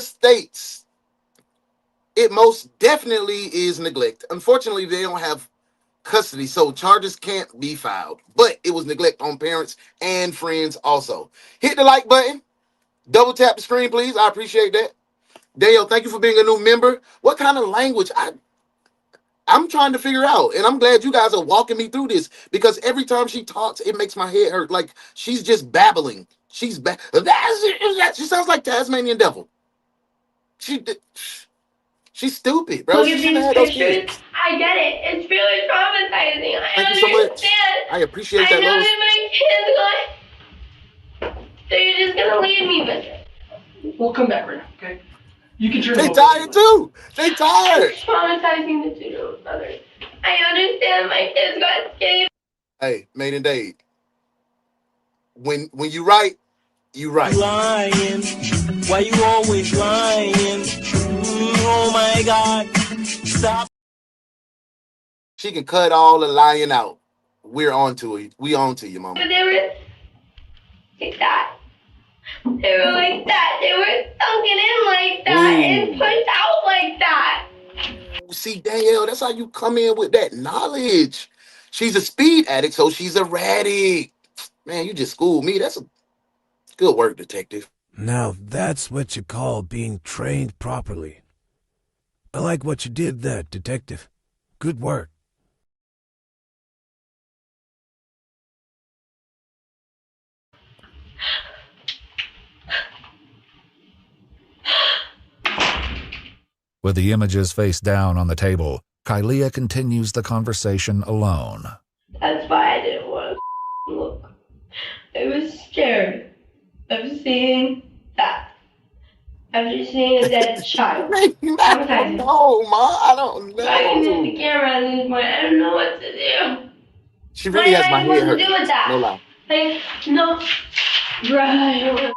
states it most definitely is neglect. Unfortunately, they don't have custody, so charges can't be filed. But it was neglect on parents and friends also. Hit the like button. Double tap the screen, please. I appreciate that. Dale, thank you for being a new member. What kind of language? I'm trying to figure out, and I'm glad you guys are walking me through this because every time she talks, it makes my head hurt. Like she's just babbling. She sounds like Tasmanian devil. She's stupid, bro. look She at shouldn't these have had those kids. pictures. I get it. It's really traumatizing. I Thank you so much. understand. I appreciate I that, know Lois. that my kids going. So you're just gonna leave me with it. We'll come back right now, okay? You can turn They them tired too. They tired. It's traumatizing the two to others. I understand my kids got skinny. Hey, maiden date. When you right, you right. Lying. Why you always lying? Oh my God. Stop. She can cut all the lying out. We're on to it. We on to you, mama. But they were like that. They were like that. They were sunken in like that and pushed out like that. See, Danielle, that's how you come in with that knowledge. She's a speed addict, so she's erratic. Man, you just schooled me. That's a good work, detective. Now that's what you call being trained properly. I like what you did there, detective. Good work. With the images face down on the table, Kylia continues the conversation alone. That's why I didn't want to look. I was scared of seeing that. After seeing a dead child. Traumatizing. No, Ma, I don't know. I can hit the camera at this point. I don't know what to do. She really has my head What hurt. to do with that? No lie. Like, no. Right.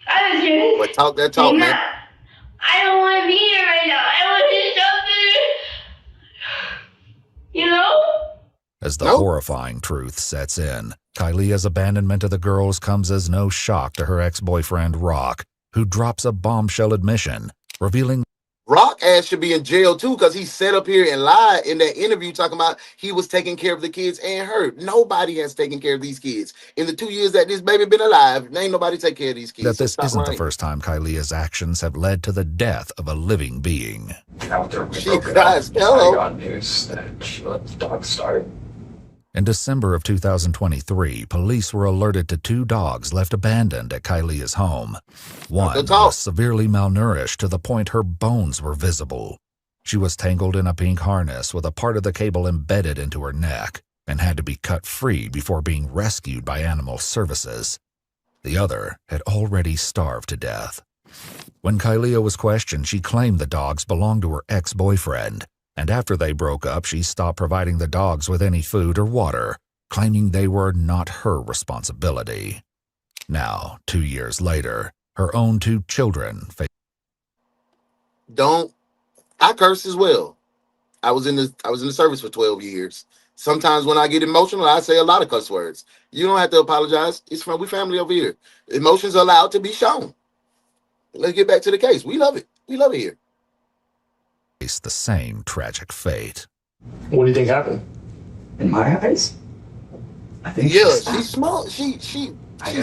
I was scared. But talk that talk, man. I don't want to be here right now. I want to jump in. You know? As the horrifying truth sets in, Kylia's abandonment of the girls comes as no shock to her ex-boyfriend, Rock, who drops a bombshell admission, revealing Rock ass should be in jail too because he sat up here and lied in that interview talking about he was taking care of the kids and her. Nobody has taken care of these kids. In the 2 years that this baby been alive, ain't nobody take care of these kids. that this So stop isn't the lying. first time Kylia's actions have led to the death of a living being. She cries, hello. I got news that she let the dog start. In December of 2023, police were alerted to 2 dogs left abandoned at Kylia's home. One was severely malnourished to the point her bones were visible. She was tangled in a pink harness with a part of the cable embedded into her neck and had to be cut free before being rescued by animal services. The other had already starved to death. When Kylia was questioned, she claimed the dogs belonged to her ex-boyfriend, and after they broke up, she stopped providing the dogs with any food or water, claiming they were not her responsibility. Now, 2 years later, her own 2 children I curse as well. I was in the service for 12 years. Sometimes when I get emotional, I say a lot of cuss words. You don't have to apologize. We family over here. Emotions are allowed to be shown. Let's get back to the case. We love it. We love it here. face the same tragic fate. What do you think happened? In my eyes, I think she's small. She's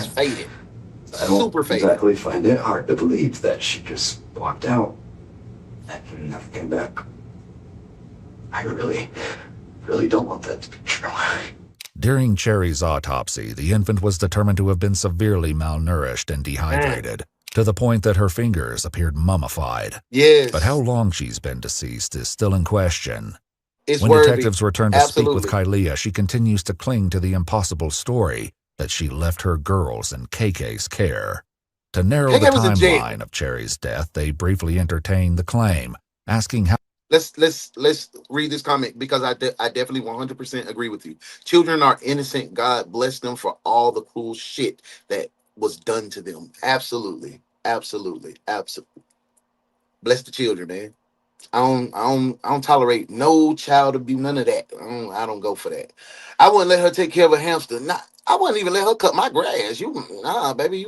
faded. I don't Super faded. exactly find it hard to believe that she just walked out and never came back. I really don't want that to be true. During Cherry's autopsy, the infant was determined to have been severely malnourished and dehydrated, to the point that her fingers appeared mummified. Yes. But how long she's been deceased is still in question. It's when worthy. detectives return to Absolutely. speak with Kylia, she continues to cling to the impossible story that she left her girls in KK's care. To narrow the timeline of Cherry's death, they briefly entertained the claim, asking how. Let's read this comment because I definitely 100% agree with you. Children are innocent. God bless them for all the cruel shit that was done to them. Absolutely. Bless the children, man. I don't tolerate no child abuse, none of that. I don't go for that. I wouldn't let her take care of a hamster. I wouldn't even let her cut my grass. Baby,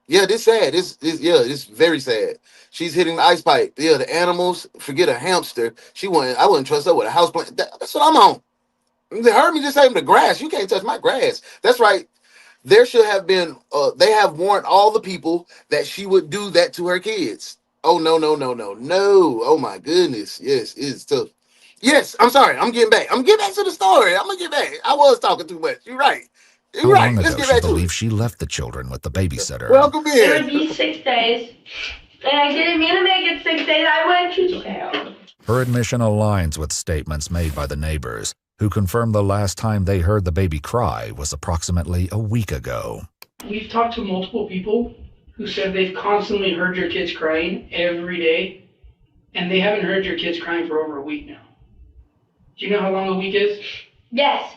Yeah, this sad. This very sad. She's hitting the ice pipe. Yeah, the animals. Forget a hamster. I wouldn't trust her with a house plant. That's what I'm on. They heard me just say the grass. You can't touch my grass. That's right. There should have been. They have warned all the people that she would do that to her kids. Oh no. Oh my goodness. Yes, it's tough. Yes, I'm sorry. I'm getting back to the story. I'm gonna get back. I was talking too much. You're right. How long ago she believes she left the children with the babysitter. Welcome in. It would be 6 days. And I didn't mean to make it 6 days. I went to jail. Her admission aligns with statements made by the neighbors, who confirmed the last time they heard the baby cry was approximately a week ago. We've talked to multiple people who said they've constantly heard your kids crying every day, and they haven't heard your kids crying for over a week now. Do you know how long a week is? Yes.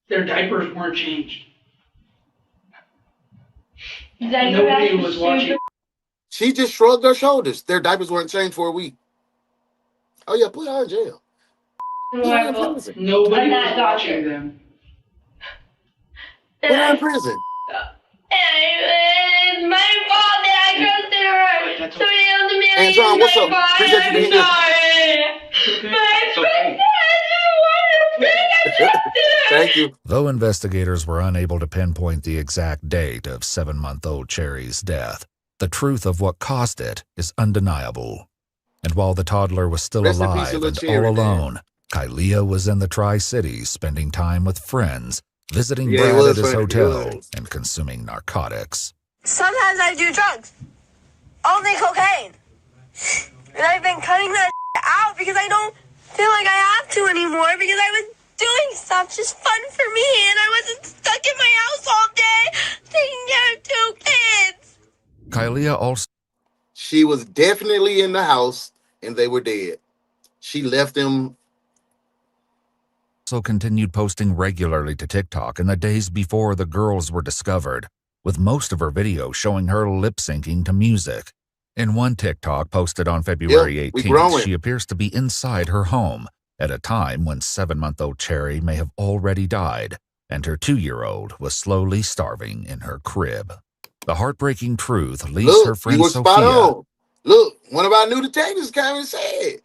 Their diapers weren't changed. Nobody was watching. She just shrugged her shoulders. Their diapers weren't changed for a week. Oh yeah, put her in jail. Nobody was watching them. Put her in prison. It's my fault that I trusted her. Somebody else to me. And John, what's up? Appreciate you being here. Thank you. Though investigators were unable to pinpoint the exact date of 7-month-old Cherry's death, the truth of what caused it is undeniable. And while the toddler was still alive and all alone, Kylia was in the Tri-Cities spending time with friends, visiting Brad at his hotel, and consuming narcotics. Sometimes I do drugs. Only cocaine. And I've been cutting that out because I don't feel like I have to anymore because I was doing stuff just fun for me and I wasn't stuck in my house all day taking care of 2 kids. Kylia also. She was definitely in the house and they were dead. She left them. Also continued posting regularly to TikTok in the days before the girls were discovered, with most of her videos showing her lip-syncing to music. In one TikTok posted on February 18th, she appears to be inside her home at a time when 7-month-old Cherry may have already died, and her 2-year-old was slowly starving in her crib. The heartbreaking truth leaves her friend you were Sophia. spot on. Look, one of our new detectives came and said.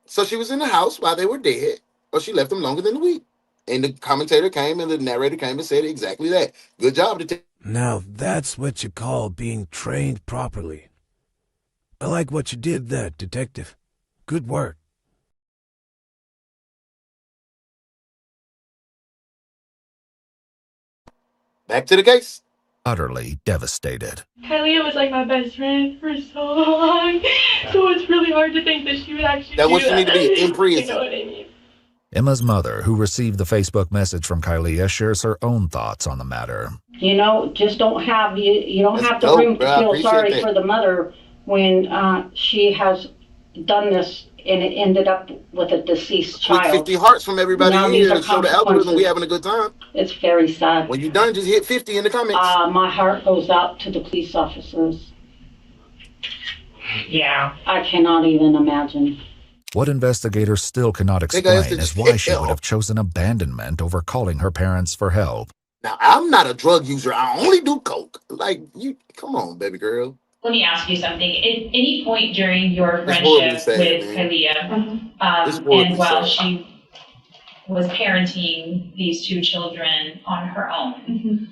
So she was in the house while they were dead, or she left them longer than a week. And the commentator came and the narrator came and said exactly that. Good job, detective. Now that's what you call being trained properly. I like what you did there, detective. Good work. Back to the case. Utterly devastated. Kylia was like my best friend for so long, so it's really hard to think that she would actually That do what you need to be in prison. You know what I mean? Emma's mother, who received the Facebook message from Kylia, shares her own thoughts on the matter. You know, just don't have you don't have to feel sorry for the mother when she has done this and it ended up with a deceased child. 50 hearts from everybody Now in here to show the algorithm we having a good time. It's very sad. When you're done, just hit 50 in the comments. My heart goes out to the police officers. Yeah. I cannot even imagine. What investigators still cannot explain is why she would have chosen abandonment over calling her parents for help. Now, I'm not a drug user. I only do coke. Like, you, come on, baby girl. Let me ask you something. At any point during your friendship with Kylia, and while she was parenting these two children on her own,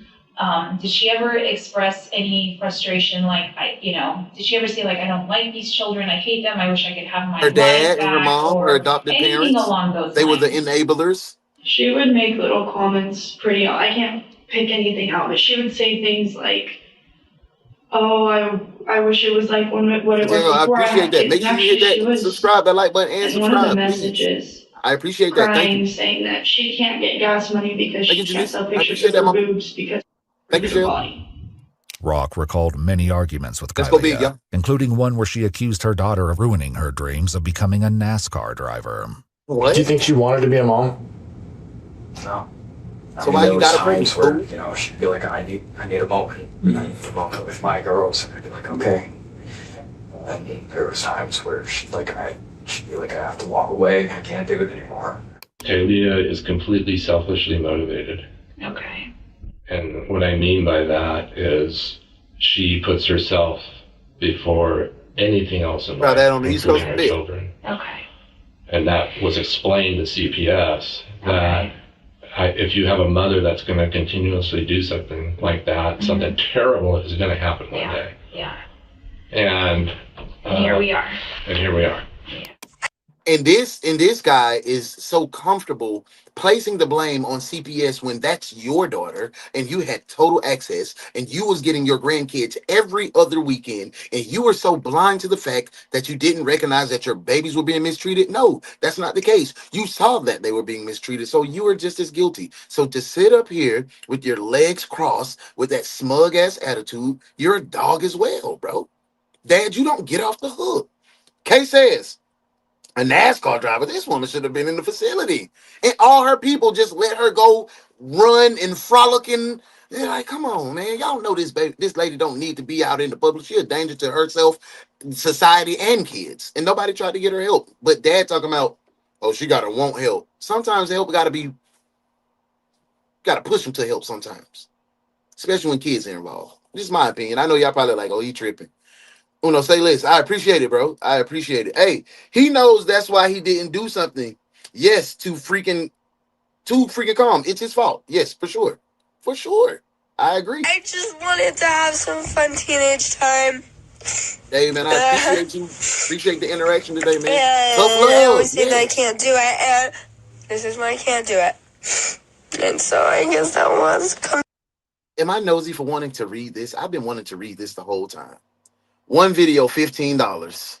did she ever express any frustration? Like, did she ever say, like, I don't like these children, I hate them, I wish I could have my her dad and her mom, her adopted anything parents, along those they lines? were the enablers. She would make little comments I can't pick anything out, but she would say things like, oh, I wish it was like what it was before. I appreciate that. Make sure you hit that subscribe, that like button, and subscribe. One of the messages, I appreciate that. Thank you. saying that she can't get gas money because she can't sell pictures of her boobs because Thank you, of her body. Rock recalled many arguments with Kylia, including one where she accused her daughter of ruining her dreams of becoming a NASCAR driver. What? Do you think she wanted to be a mom? No. So why you got a times where, she'd be like, I need a moment. I need a moment with my girls. And I'd be like, okay. And there was times where she'd be like, I have to walk away. I can't do it anymore. Kylia is completely selfishly motivated. Okay. And what I mean by that is she puts herself before anything else in life, including her children. Okay. And that was explained to CPS that if you have a mother that's going to continuously do something like that, something terrible is going to happen one day. Yeah. And here we are. And here we are. And this guy is so comfortable placing the blame on CPS when that's your daughter and you had total access and you was getting your grandkids every other weekend and you were so blind to the fact that you didn't recognize that your babies were being mistreated. No, that's not the case. You saw that they were being mistreated, so you were just as guilty. So to sit up here with your legs crossed with that smug ass attitude, you're a dog as well, bro. Dad, you don't get off the hook. Kay says, a NASCAR driver, this woman should have been in the facility. And all her people just let her go run and frolicking. They're like, come on, man. Y'all know this lady don't need to be out in the public. She's a danger to herself, society, and kids. And nobody tried to get her help. But dad talking about, oh, she got to want help. Sometimes help got to push them to help sometimes. Especially when kids are involved. This is my opinion. I know y'all probably like, oh, he tripping. Uno, say less. I appreciate it, bro. I appreciate it. Hey, he knows that's why he didn't do something. Yes, too freaking calm. It's his fault. Yes, for sure. For sure. I agree. I just wanted to have some fun teenage time. Hey, man, I appreciate you. Appreciate the interaction today, man. I always say that I can't do it, and this is why I can't do it. And so I guess that was... Am I nosy for wanting to read this? I've been wanting to read this the whole time. One video, $15.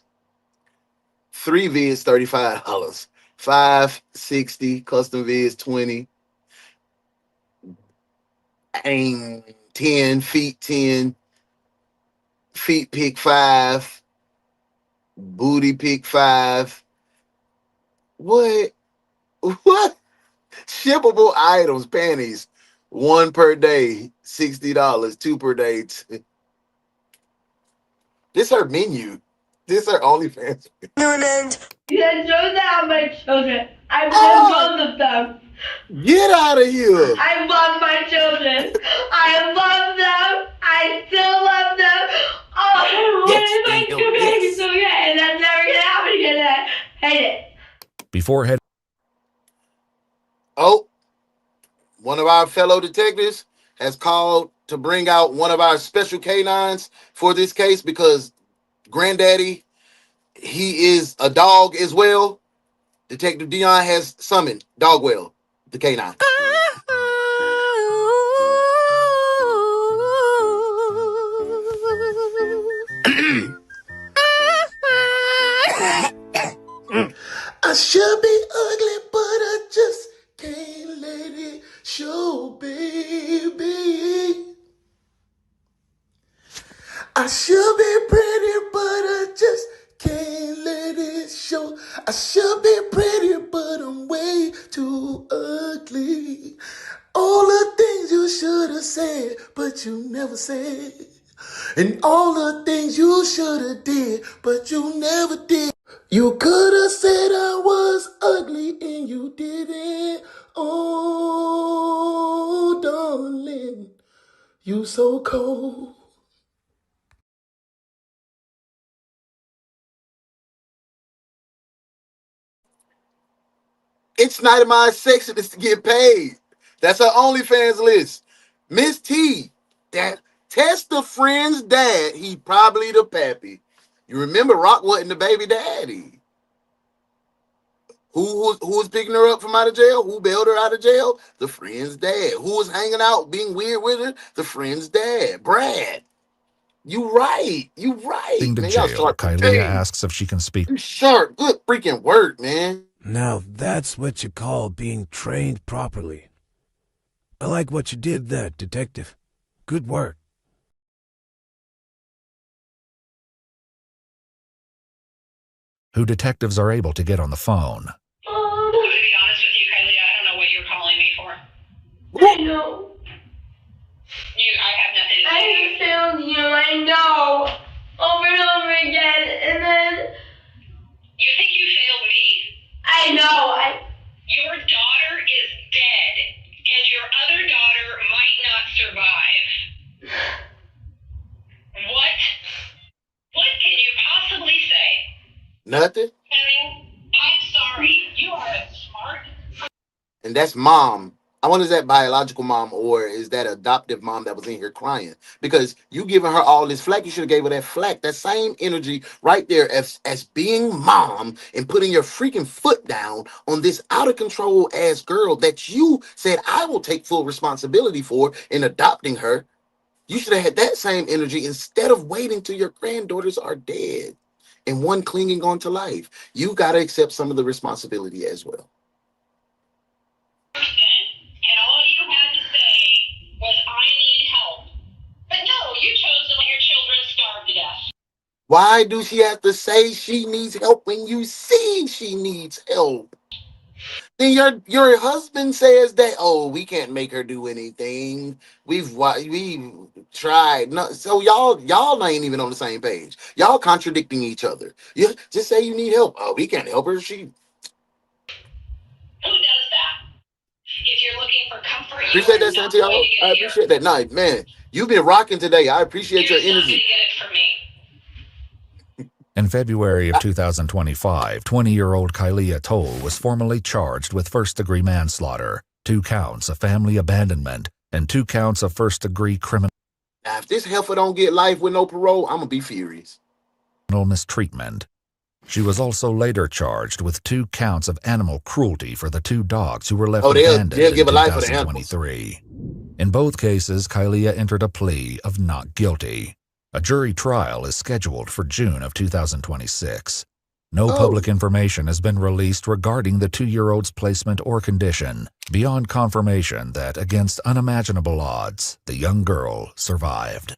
3 vids, $35. 560 custom vids, $20. Aim 10, feet 10, feet pick 5, booty pick 5. What? Shippable items, panties, 1 per day, $60, 2 per day. This her menu. This her OnlyFans. You said show down my children. I love both of them. Get out of here. I love my children. I love them. I still love them. Oh, I wanted my two babies so good, and that's never gonna happen again. I hate it. Before heading. Oh, one of our fellow detectives has called to bring out one of our special canines for this case because Granddaddy, he is a dog as well. Detective Dion has summoned Dogwell, the canine. I should be ugly, but I I should be pretty, but I just can't let it show. I should be pretty, but I'm way too ugly. All the things you should have said, but you never said. And all the things you should have did, but you never did. You could have said I was ugly and you didn't. Oh, darling, you so cold. It's not in my section is to get paid. That's her OnlyFans list. Miss T, that test the friend's dad. He probably the pappy. You remember Rock wasn't the baby daddy. Who was picking her up from out of jail? Who bailed her out of jail? The friend's dad. Who was hanging out, being weird with her? The friend's dad, Brad. You right. You right. To Man, jail, Kylia asks if she can speak. You sharp. Good freaking work, man. Now that's what you call being trained properly. I like what you did there, Detective. Good work. Who detectives are able to get on the phone. To be honest with you, Kylia, I don't know what you're calling me for. I know. I have nothing to say. I have failed you, I know. Over and over again, and then... You think you failed me? I know, Your daughter is dead, and your other daughter might not survive. What? What can you possibly say? Nothing. I'm sorry. You are smart. And that's mom. I wonder, is that biological mom or is that adoptive mom that was in here crying? Because you giving her all this flack, you should have gave her that flack, that same energy right there as being mom and putting your freaking foot down on this out of control ass girl that you said I will take full responsibility for in adopting her. You should have had that same energy instead of waiting till your granddaughters are dead and one clinging on to life. You got to accept some of the responsibility as well. And all you had to say was, I need help. But no, you chose to let your children starve to death. Why do she have to say she needs help when you see she needs help? Then your husband says that, oh, we can't make her do anything. We've tried. No, so y'all ain't even on the same page. Y'all contradicting each other. You just say you need help. Oh, we can't help her. She. Who does that? If you're looking for comfort, Appreciate that, Santiago. I appreciate that. No, man, you've been rocking today. I appreciate your energy. In February of 2025, 20-year-old Kyleah Tolle was formally charged with first-degree manslaughter, 2 counts of family abandonment, and 2 counts of first-degree criminal. Now, if this heifer don't get life with no parole, I'm gonna be furious. Mistreatment. She was also later charged with 2 counts of animal cruelty for the 2 dogs who were left abandoned they'll give in a life for the 2023. In both cases, Kyleah entered a plea of not guilty. A jury trial is scheduled for June of 2026. No public information has been released regarding the 2-year-old's placement or condition, beyond confirmation that, against unimaginable odds, the young girl survived.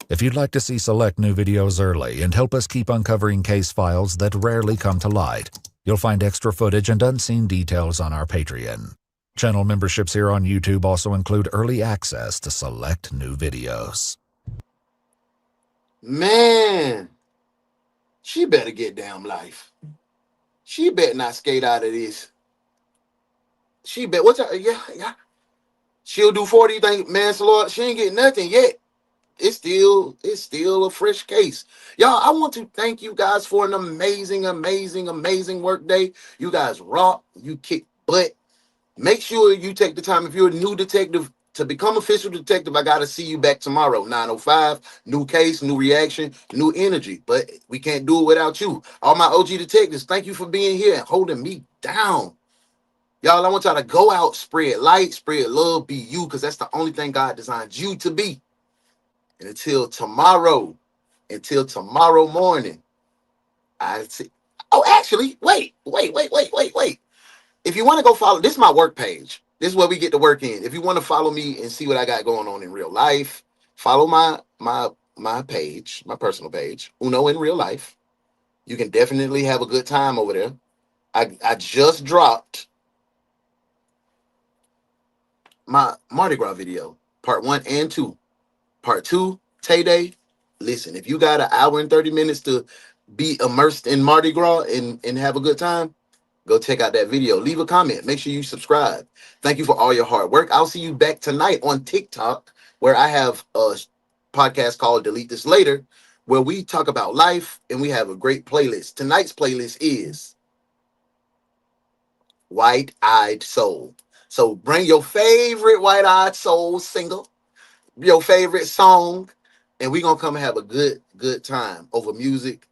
If you'd like to see select new videos early and help us keep uncovering case files that rarely come to light, you'll find extra footage and unseen details on our Patreon. Channel memberships here on YouTube also include early access to select new videos. Man, she better get damn life. She better not skate out of this. She bet yeah. She'll do 40. You think manslaughter? She ain't getting nothing yet. It's still a fresh case. Y'all, I want to thank you guys for an amazing work day. You guys rock. You kick butt. Make sure you take the time. If you're a new detective, to become official detective, I got to see you back tomorrow, 9:05. New case, new reaction, new energy. But we can't do it without you. All my OG detectives, thank you for being here and holding me down. Y'all, I want y'all to go out, spread light, spread love, be you, because that's the only thing God designed you to be. And until tomorrow morning, I see. Oh, actually, wait. If you want to go follow, this is my work page. This is where we get to work in. If you want to follow me and see what I got going on in real life, follow my my page, my personal page, Uno in Real Life. You can definitely have a good time over there. I just dropped my Mardi Gras video, part 1 and 2. Part 2, Tay Day. Listen, if you got an hour and 30 minutes to be immersed in Mardi Gras and have a good time, go check out that video. Leave a comment. Make sure you subscribe. Thank you for all your hard work. I'll see you back tonight on TikTok, where I have a podcast called Delete This Later, where we talk about life and we have a great playlist. Tonight's playlist is White Eyed Soul. So bring your favorite White Eyed Soul single, your favorite song, and we're going to come and have a good time over music,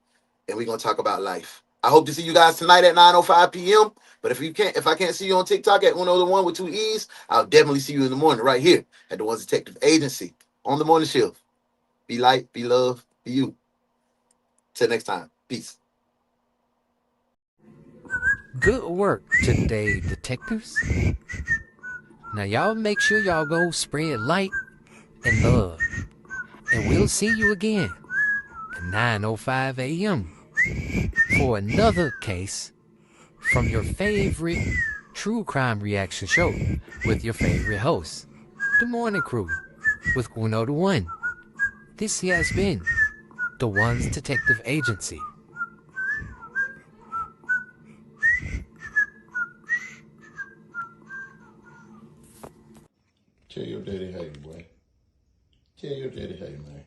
and we're going to talk about life. I hope to see you guys tonight at 9:05 p.m. But if I can't see you on TikTok at 101 with 2 E's, I'll definitely see you in the morning right here at DaOnes Detective Agency on the morning shift. Be light, be love, be you. Till next time. Peace. Good work today, detectives. Now y'all make sure y'all go spread light and love. And we'll see you again at 9:05 a.m. for another case from your favorite True Crime Reaction Show with your favorite host, The Morning Crew, with Uno the One. This has been DaOnes Detective Agency. Tell your daddy hey, boy. Tell your daddy hey, man.